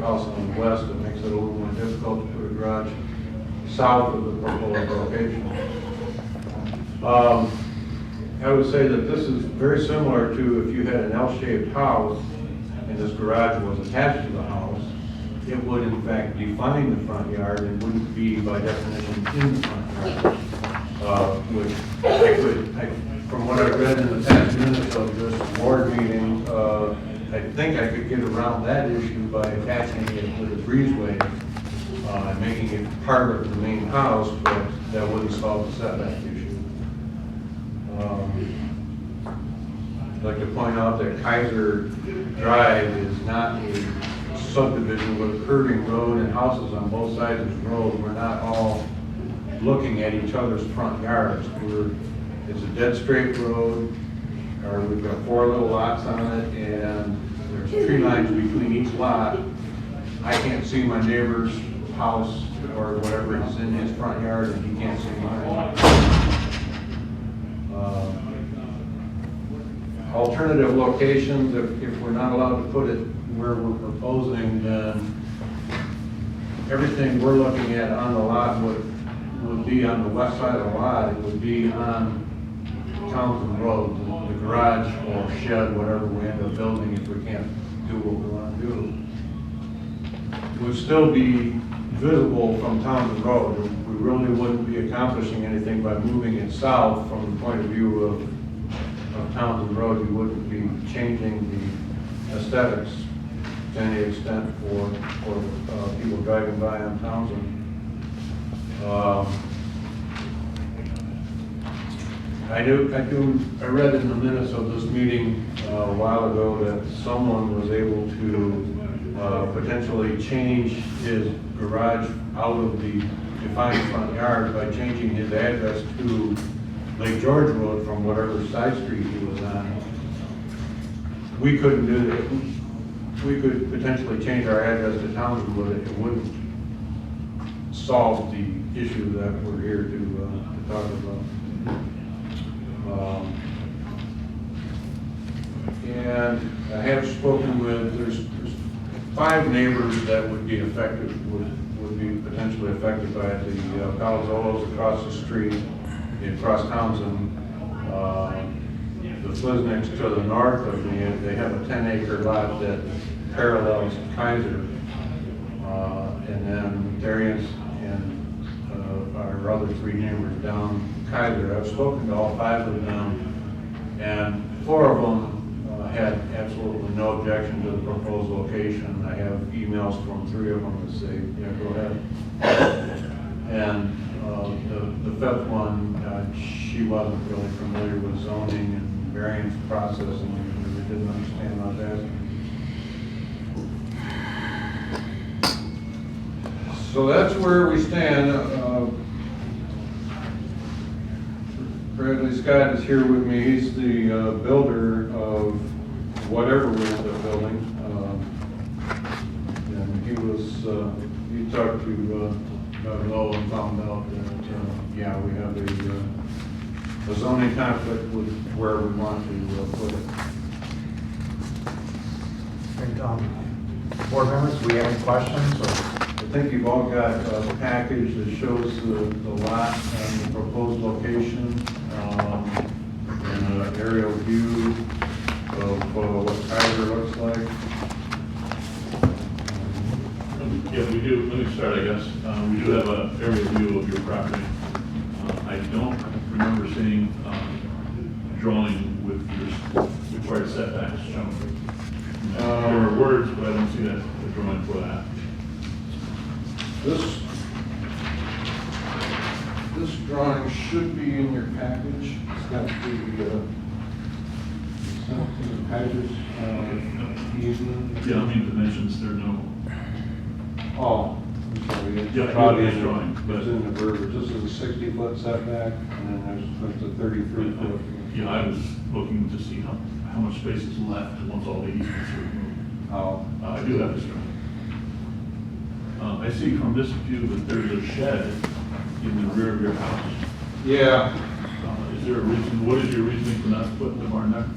house on the west. That makes it a little more difficult to put a garage south of the proposed location. I would say that this is very similar to if you had an L-shaped house and this garage was attached to the house, it would in fact define the front yard and wouldn't be by definition in the front yard. Which from what I've read in the past minutes of this board meeting, I think I could get around that issue by attaching it with a breezeway and making it part of the main house, but that wouldn't solve the setback issue. I'd like to point out that Kaiser Drive is not a subdivision with a curving road and houses on both sides of the road. We're not all looking at each other's front yards. It's a dead straight road, or we've got 4 little lots on it, and there's tree lines between each lot. I can't see my neighbor's house or whatever is in his front yard, and he can't see mine. Alternative locations, if we're not allowed to put it where we're proposing, then everything we're looking at on the lot would be on the west side of the lot. It would be on Townsend Road, the garage or shed, whatever we end up building if we can't do what we want to do. It would still be visible from Townsend Road. We really wouldn't be accomplishing anything by moving it south from the point of view of Townsend Road. You wouldn't be changing the aesthetics to any extent for people driving by on Townsend. I read in the minutes of this meeting a while ago that someone was able to potentially change his garage out of the defined front yard by changing his address to Lake George Road from whatever side street he was on. We couldn't do that. We could potentially change our address to Townsend, but it wouldn't solve the issue that we're here to talk about. And I have spoken with, there's 5 neighbors that would be affected, would be potentially affected by it. The Palazzolos across the street, across Townsend, the Flisnicks to the north of me, they have a 10-acre lot that parallels Kaiser, and then Darius and our other 3 neighbors down Kaiser. I've spoken to all 5 of them, and 4 of them had absolutely no objection to the proposed location. I have emails from 3 of them that say, yeah, go ahead. And the 5th one, she wasn't really familiar with zoning and variance process, and really didn't understand what I was asking. So that's where we stand. Bradley Scott is here with me. He's the builder of whatever we end up building. And he talked to Doug Lowe and found out that, yeah, we have a zoning conflict with where we want to put it. And, board members, do we have any questions? I think you've all got a package that shows the lot and the proposed location, and an aerial view of what Kaiser looks like. Yeah, we do, let me start, I guess. We do have an aerial view of your property. I don't remember seeing drawing with your required setbacks shown. There are words, but I don't see that the drawing for that. This drawing should be in your package. It's got the Kaiser's easement. Yeah, I mean dimensions, there are no. Oh, I'm sorry. Yeah, Probably it's drawing, but it's in the verbiage. This is a 60-foot setback, and then there's a 33-foot. Yeah, I was looking to see how much space is left once all the easements are removed. Oh. I do have this drawing. I see from this view that there's a shed in the rear of your house. Yeah. Is there a reason, what is your reasoning for not putting the barn there?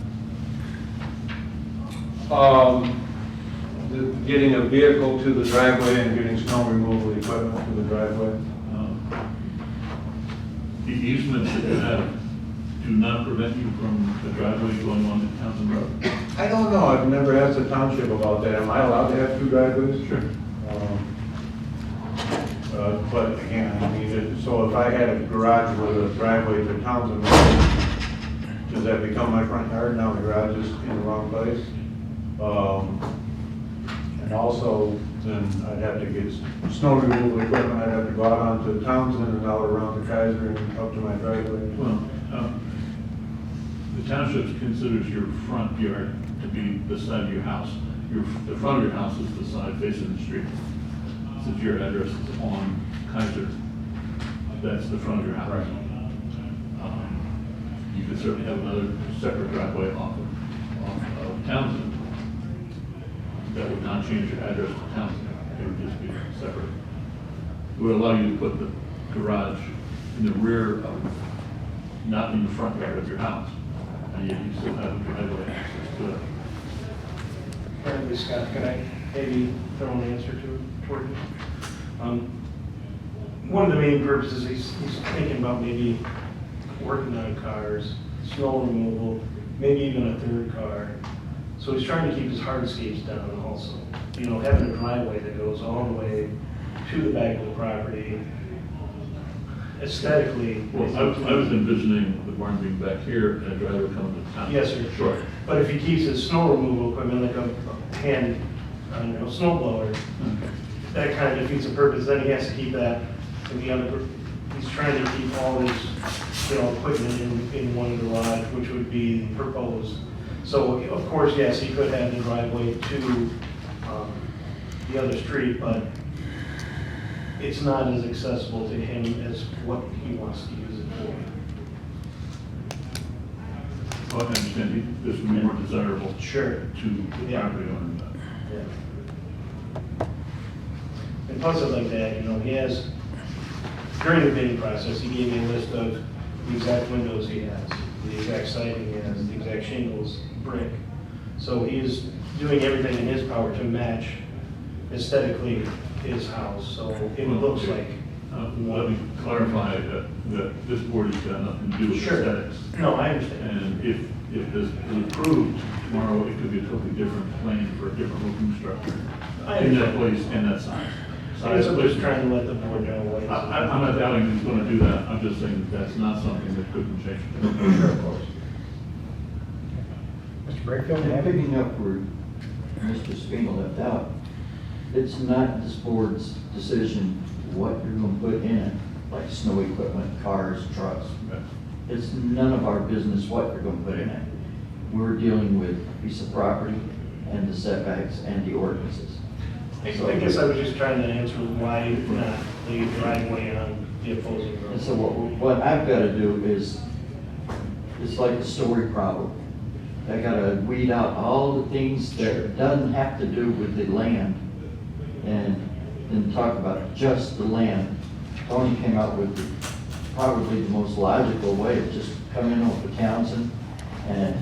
Getting a vehicle to the driveway and getting snow removal equipment to the driveway. The easements that you have do not prevent you from the driveway going on to Townsend Road? I don't know. I've never asked the township about that. Am I allowed to have 2 driveways? Sure. But again, I mean, so if I had a garage with a driveway to Townsend Road, does that become my front yard? Now the garage is in the wrong place. And also, then I'd have to get snow removal equipment. I'd have to go out onto Townsend and out around the Kaiser and up to my driveway. Well, the township considers your front yard to be the side of your house. The front of your house is the side facing the street. Since your address is on Kaiser, that's the front of your house. Right. You could certainly have another separate driveway off of Townsend. that would not change your address to town. It would just be separate. It would allow you to put the garage in the rear of, not in the front yard of your house. And yet you still have driveway access to it. Apparently, Scott, could I maybe throw an answer toward you? One of the main purposes, he's thinking about maybe working on cars, snow removal, maybe even a third car. So he's trying to keep his hardscapes down also. You know, having a driveway that goes all the way to the back of the property, aesthetically. Well, I was envisioning the barn being back here and a driveway coming to town. Yes, sir. Sure. But if he keeps his snow removal equipment, like a hand, snow blower, that kind of defeats the purpose. Then he has to keep that in the other. He's trying to keep all his, equipment in one garage, which would be proposed. So of course, yes, he could have the driveway to the other street, but it's not as accessible to him as what he wants to use it for. Well, I understand this would be more desirable. Sure. To the property owner. Yeah. And plus it like that, he has, during the bidding process, he gave me a list of the exact windows he has, the exact siding he has, the exact shingles, brick. So he is doing everything in his power to match aesthetically his house, so it looks like. Let me clarify that this board has got nothing to do with Sure. aesthetics. No, I understand. And if this is approved tomorrow, it could be a totally different plan for a different looking structure in that place and that size. I'm just trying to let the board know what it is. I'm not doubting he's going to do that. I'm just saying that's not something that couldn't change. Sure, of course. Mr. Brakefield? And picking up where Mr. Spino left out, it's not this board's decision what you're going to put in it, like snow equipment, cars, trucks. It's none of our business what you're going to put in it. We're dealing with a piece of property and the setbacks and the ordinances. I guess I was just trying to answer why not the driveway on the opposing road. And so what I've got to do is, it's like the story problem. I got to weed out all the things that doesn't have to do with the land and then talk about just the land. Tony came out with probably the most logical way of just coming over to Townsend, and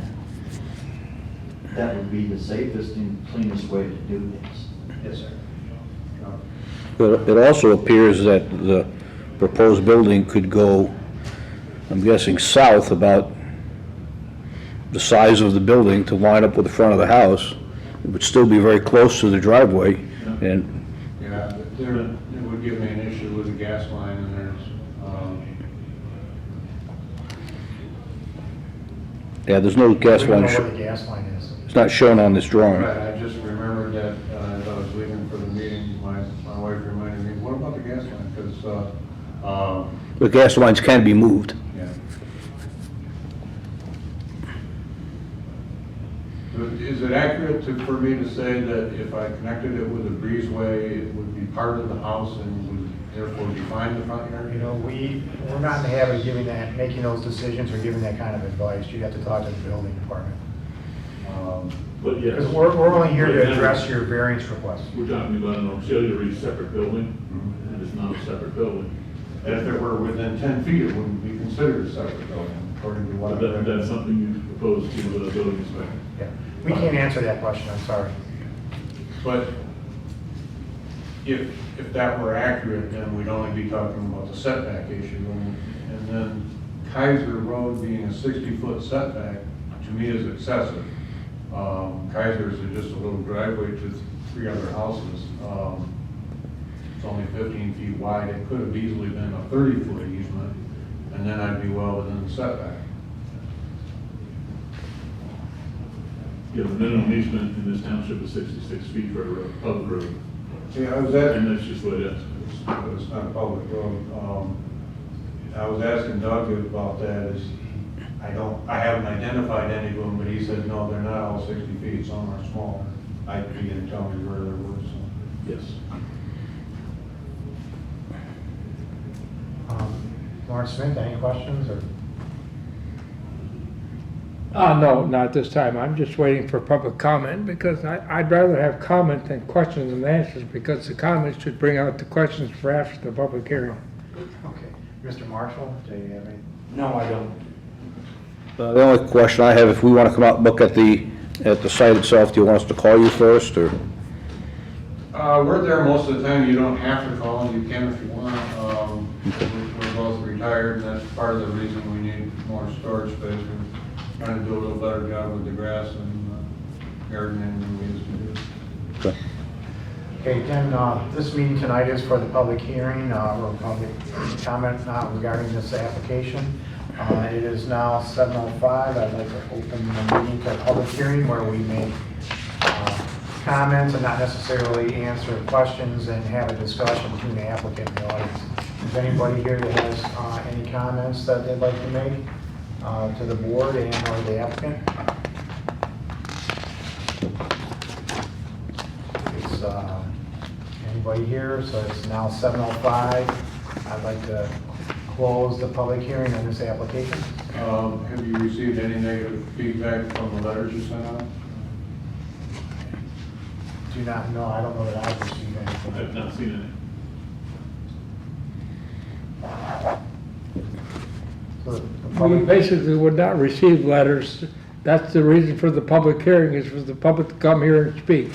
that would be the safest and cleanest way to do things. Yes, sir. But it also appears that the proposed building could go, I'm guessing, south about the size of the building to line up with the front of the house. It would still be very close to the driveway, and Yeah, it would give me an issue with the gas line, and there's, yeah, there's no gas We don't line. know where the gas line is. It's not shown on this drawing. right, I just remembered that, as I was leaving for the meeting, my wife reminded me, what about the gas line? Because, The gas lines can be moved. yeah. Is it accurate for me to say that if I connected it with a breezeway, it would be part of the house and would therefore define the front yard? We're not in the habit of making those decisions or giving that kind of advice. You'd have to talk to the building department. But yes. Because we're only here to address your variance request. We're talking about an auxiliary separate building, and it's not a separate building. And if it were within 10 feet, it wouldn't be considered a separate building, according to what I've read. That's something you propose to the building inspector. Yeah. We can't answer that question, I'm sorry. But if that were accurate, then we'd only be talking about the setback issue. And then Kaiser Road being a 60-foot setback, to me is excessive. Kaiser's is just a little driveway to 3 other houses. It's only 15 feet wide. It could have easily been a 30-foot easement, and then I'd be well within the setback. Yeah, the minimum easement in this township is 66 feet for a public road. See, I was at, And that's just what it is. but it's not a public road. I was asking Doug about that, I haven't identified any of them, but he said, no, they're not all 60 feet, some are smaller. He didn't tell me where there was. Yes. Lawrence Smith, any questions? Or No, not this time. I'm just waiting for public comment because I'd rather have comment than questions and answers because the comments should bring out the questions for after the public hearing. Okay. Mr. Marshall, do you have any? No, I don't. The only question I have, if we want to come out and look at the site itself, do you want us to call you first, or? We're there most of the time. You don't have to call, you can if you want. We're both retired, and that's part of the reason we need more storage space. We're trying to do a little better job with the grass and gardening than we used to do. Okay. Okay, then, this meeting tonight is for the public hearing, or public comment regarding this application. It is now 7:05. I'd like to open the meeting to a public hearing where we make comments and not necessarily answer questions and have a discussion between the applicant and the audience. Is there anybody here that has any comments that they'd like to make to the board and or the applicant? It's anybody here? So it's now 7:05. I'd like to close the public hearing on this application. Have you received any negative feedback from the letters you sent out? Do not know. I don't know that I've received anything. I've not seen So the We public, basically would not receive letters. That's the reason for the public hearing, is for the public to come here and speak.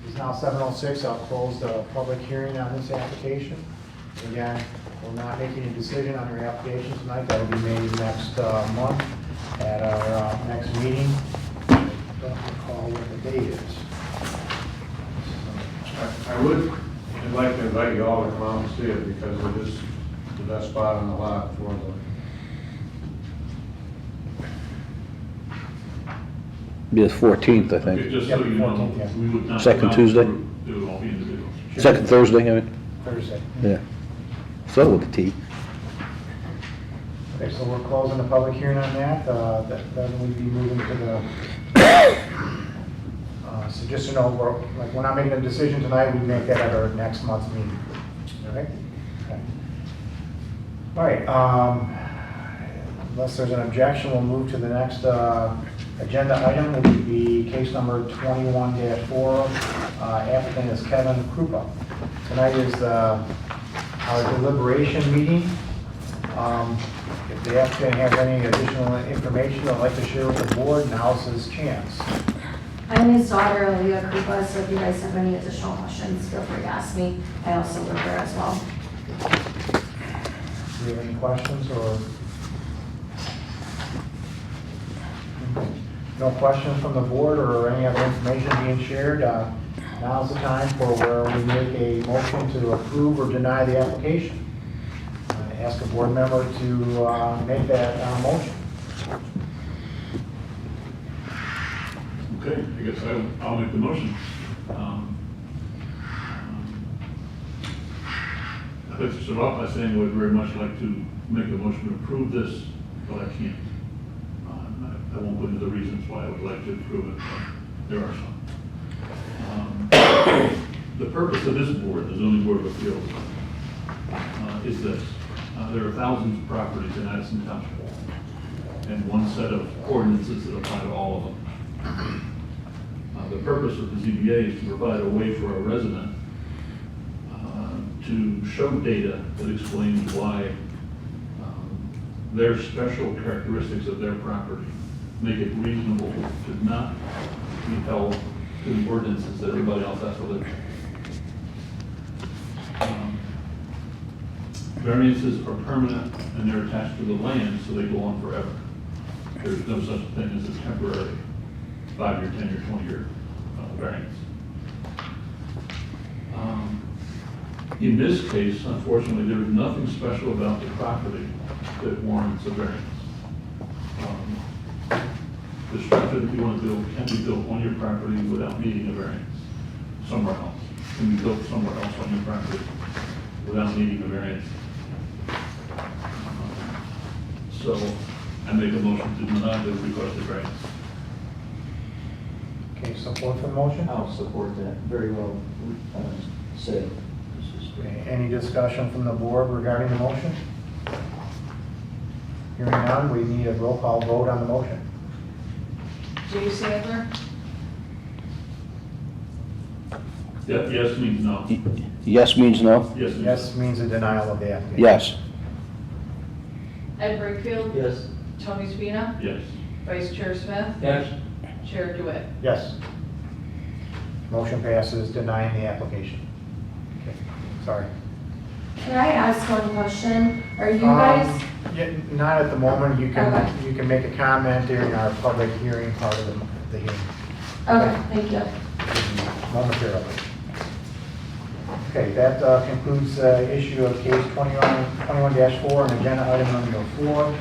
it's now 7:06. I'll close the public hearing on this application. Again, we're not making a decision on your application tonight. That will be made next month at our next meeting. I don't recall what the date is. I would like to invite you all to come out and see it because it is the best spot on the lot for the Be the 14th, I it. think. Just so you know, 14th, yeah. we would not. Second not Tuesday? approve- It would all be individuals. Second Thursday, I mean? Thursday. Yeah. So with the T. Okay, so we're closing the public hearing on that. Then we'd be moving to the, so just so you know, we're not making a decision tonight. We make that at our next month's meeting. Okay? Okay. All right, unless there's an objection, we'll move to the next agenda item, which would be case number 21-4. Applicant is Kevin Krupa. Tonight is our deliberation meeting. If the applicant has any additional information they'd like to share with the board, now's his chance. I'm his daughter, Leah Krupa, so if you guys have any additional questions, feel free to ask me. I also live there as well. Do you have any questions or? No questions from the board or any other information being shared? Now's the time for where we make a motion to approve or deny the application. Ask a board member to make that motion. Okay, I guess I'll make the motion. I'd like to start off by saying I would very much like to make a motion to approve this, but I can't. I won't go into the reasons why I would like to approve it, but there are some. The purpose of this board, the zoning board of appeals, is this. There are thousands of properties in Addison Township, and one set of ordinances that apply to all of them. The purpose of the ZBA is to provide a way for a resident to show data that explains why their special characteristics of their property make it reasonable to not be held to the ordinances that everybody else has to live by. Variances are permanent and they're attached to the land, so they go on forever. There's no such thing as a temporary 5-year, 10-year, 20-year variance. In this case, unfortunately, there's nothing special about the property that warrants a variance. The structure that you want to build can be built on your property without needing a variance somewhere else. Can be built somewhere else on your property without needing a variance. So I make a motion to deny the request of variance. Okay, support for the motion? I'll support that. Very well said. Okay, any discussion from the board regarding the motion? Hearing none, we need a roll call vote on the motion. Jay Sandler, Yes means no. Yes means no? Yes means Yes means a denial of the application. Yes. Ed Brightfield, Yes. Tony Spina, yes. Vice Chair Smith, Yes. Chair DeWitt. Yes. Motion passes denying the application. Okay, sorry. Can I ask one question? Are you guys, Yeah, not at the moment. You Okay. can make a comment during our public hearing part of the hearing. okay, thank you. Momentarily. Okay, that concludes the issue of case 21-4 and agenda item number 4.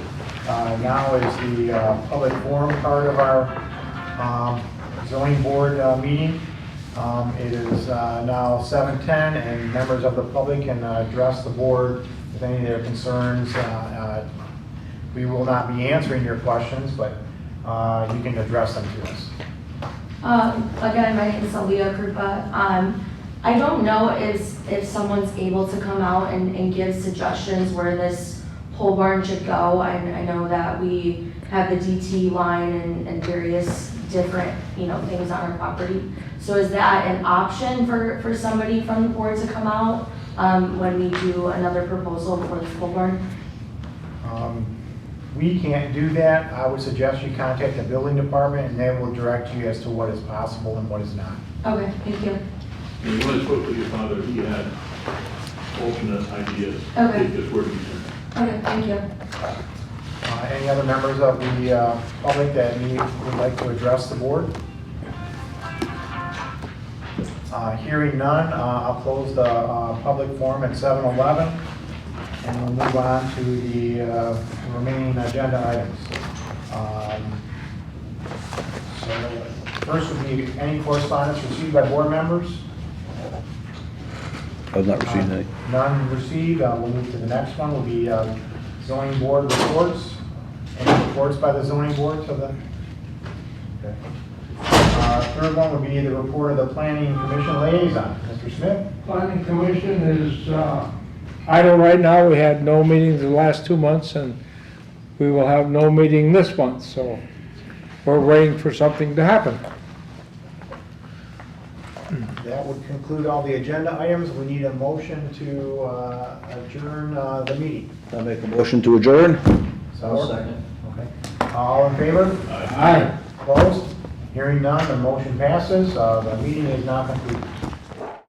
Now is the public forum part of our zoning board meeting. It is now 7:10 and members of the public can address the board with any of their concerns. We will not be answering your questions, but you can address them to us. Again, my name is Aaliyah Krupa. I don't know if someone's able to come out and give suggestions where this pole barn should go. I know that we have the DT line and various different, things on our property. So is that an option for somebody from the board to come out when we do another proposal for the pole barn? We can't do that. I would suggest you contact the building department and they will direct you as to what is possible and what is not. Okay, thank you. And when I spoke with your father, he had alternate ideas. Okay. Take this word he said. Okay, thank you. Any other members of the public that would like to address the board? Hearing none, I'll close the public forum at 7:11 and we'll move on to the remaining agenda items. So first would be any correspondence received by board members? I've not received any. None received. We'll move to the next one. Will be zoning board reports. Any reports by the zoning board to the? Okay. Third one would be the report of the planning commission liaison. Mr. Smith? Planning Commission is idle right now. We had no meetings the last 2 months, and we will have no meeting this month, so we're waiting for something to happen. That would conclude all the agenda items. We need a motion to adjourn the meeting. I'll make a motion to adjourn. So, Second. okay. All in favor? Aye. Opposed? Hearing none, the motion passes. The meeting is now concluded.